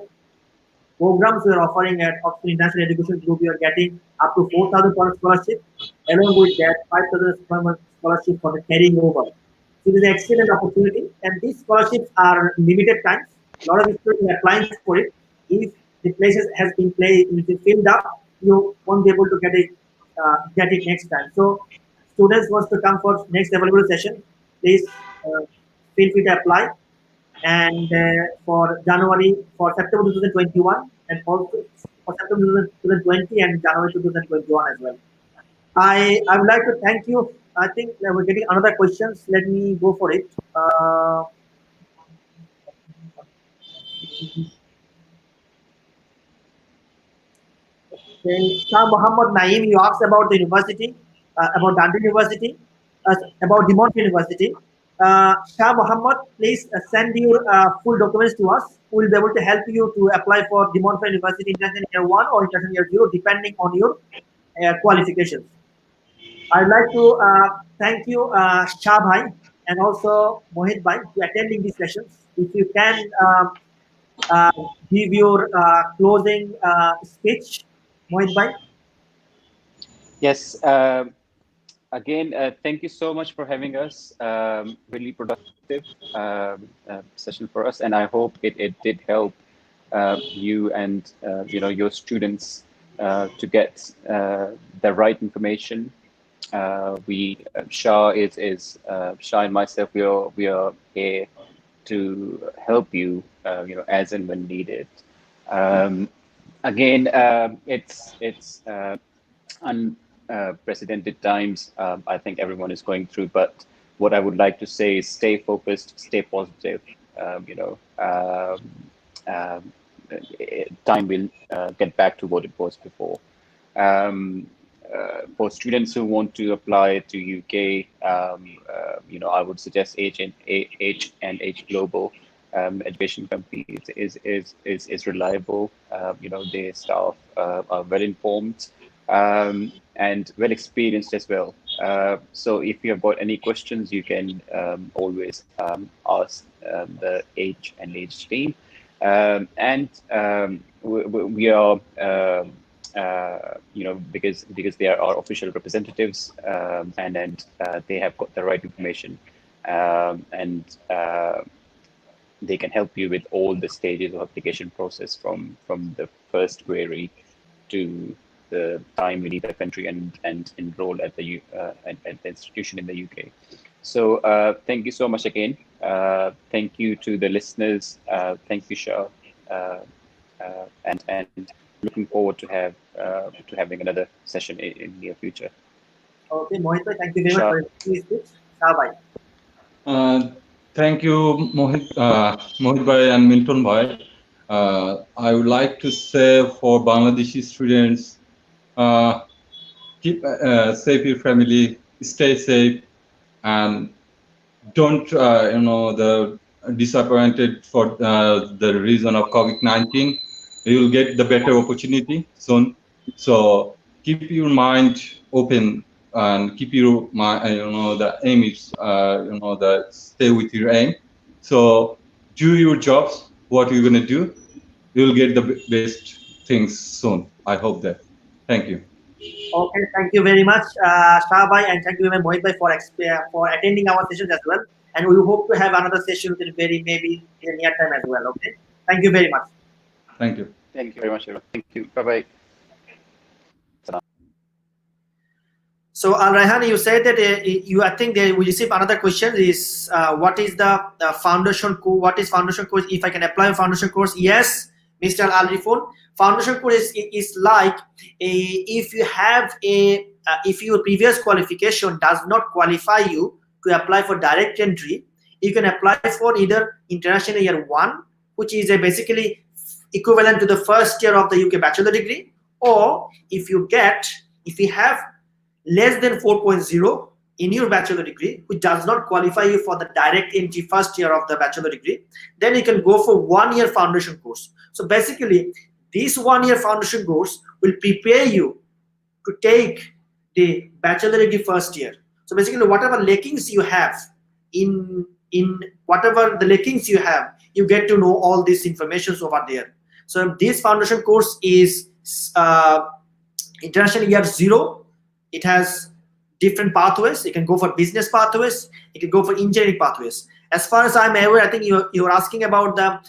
programs we are offering at Oxford International Education Group, we are getting up to £4,000 scholarship. Along with that, 5,000 scholarship for the carrying over. So it is an excellent opportunity, and these scholarships are limited times. A lot of students are applying for it. If the places has been filled up, you won't be able to get it next time. So students wants to come for next available session, please feel free to apply. And for January, for September 2021, and also for September 2020 and January 2021 as well. I would like to thank you. I think we're getting another questions. Let me go for it. Then Shah Muhammad Naeem, you asked about the university, about Dundee University, about Demont University. Shah Muhammad, please send your full documents to us. We'll be able to help you to apply for Demont University International Year 1 or International Year 0, depending on your qualifications. I'd like to thank you, Shah Bhai, and also Mohit Bhai, to attending these sessions. If you can uh, give your closing speech, Mohit Bhai. Yes. Again, thank you so much for having us. Really productive session for us, and I hope it did help you and your students to get the right information. Shah and myself, we are here to help you, as and when needed. Um, Again, it's unprecedented times. I think everyone is going through, but what I would like to say is stay focused, stay positive. Um, you know, um, um, Time will get back to what it was before. Um, for students who want to apply to UK, I would suggest H&H Global Education Company is reliable. Their staff are well informed and well experienced as well. So if you have got any questions, you can always ask the H&H team. We are, because they are our official representatives, and they have got the right information, and they can help you with all the stages of application process from the first query to the time you leave the country and enroll at the institution in the UK. So thank you so much again. Thank you to the listeners. Thank you, Shah, and looking forward to having another session in near future. Okay, Mohit bhai, thank you very much for your speech. Shah bhai. Thank you, Mohit Bhai and Milton Bhai. I would like to say for Bangladeshi students, keep safe your family, stay safe, and don't the disappointed for the reason of COVID-19. You will get the better opportunity soon. So keep your mind open and keep your mind. The aim is the stay with your aim. So do your jobs. What you're gonna do, you'll get the best things soon. I hope that. Thank you. Okay, thank you very much, Shah bhai, and thank you very much, Mohit bhai, for attending our sessions as well. And we hope to have another session within maybe in the near time as well. Okay, thank you very much. Thank you. Thank you very much, everyone. Thank you. Bye bye. So Al-Rayhan, you said that I think we received another question is what is the foundation course? What is foundation course? If I can apply a foundation course, yes, Mr. Al-Rifun. Foundation course is like if you have if your previous qualification does not qualify you to apply for direct entry, you can apply for either International Year 1, which is basically equivalent to the first year of the UK bachelor degree, or if you have less than 4.0 in your bachelor degree, which does not qualify you for the direct entry first year of the bachelor degree, then you can go for 1 year foundation course. So basically, this 1 year foundation course will prepare you to take the bachelor degree first year. So basically, whatever lackings you have in whatever the lackings you have, you get to know all this information over there. So this foundation course is International Year 0. It has different pathways. You can go for business pathways. You can go for engineering pathways. As far as I'm aware, I think you're asking about the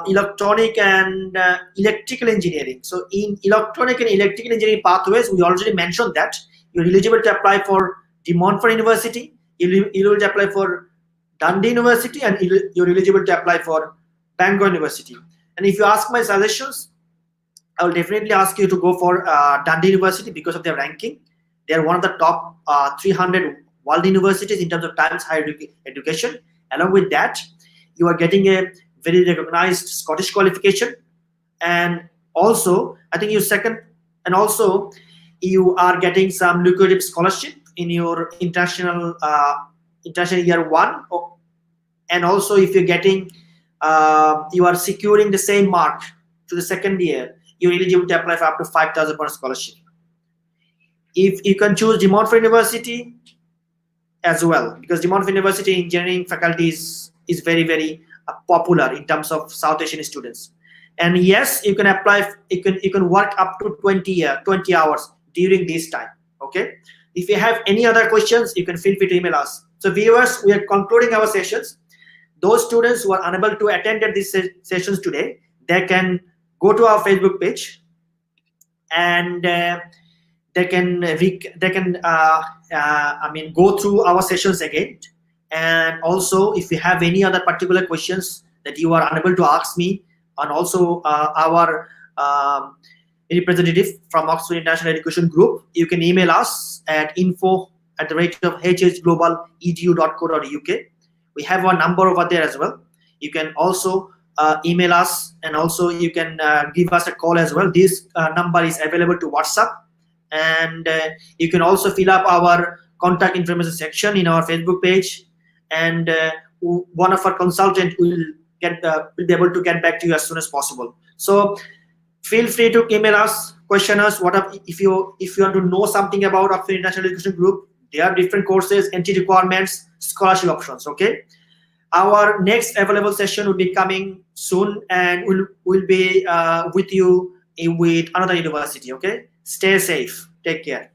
electronic and electrical engineering. So in electronic and electrical engineering pathways, we already mentioned that you're eligible to apply for De Montfort University, you're eligible to apply for Dundee University, and you're eligible to apply for Bangor University. And if you ask my suggestions, I will definitely ask you to go for Dundee University because of their ranking. They are one of the top 300 world universities in terms of Times Higher Education. Along with that, you are getting a very recognized Scottish qualification, and also I think you are getting some lucrative scholarship in your international Year 1, and also if you're getting you are securing the same mark to the second year, you're eligible to apply for up to £5,000 scholarship. If you can choose De Montfort University as well, because De Montfort University engineering faculty is very, very popular in terms of South Asian students. And yes, you can apply. You can work up to 20 hours during this time. Okay. If you have any other questions, you can feel free to email us. So viewers, we are concluding our sessions. Those students who are unable to attend these sessions today, they can go to our Facebook page, and they can go through our sessions again. And also, if you have any other particular questions that you are unable to ask me, and also our representative from Oxford International Education Group, you can email us at info@hhglobalEDU.co.uk. We have our number over there as well. You can also email us, and also you can give us a call as well. This number is available to WhatsApp, and you can also fill up our contact information section in our Facebook page, and one of our consultants will be able to get back to you as soon as possible. So feel free to email us, question us. If you want to know something about Oxford International Education Group, there are different courses, entry requirements, scholarship options. Okay, our next available session will be coming soon, and we'll be with you with another university. Okay, stay safe, take care.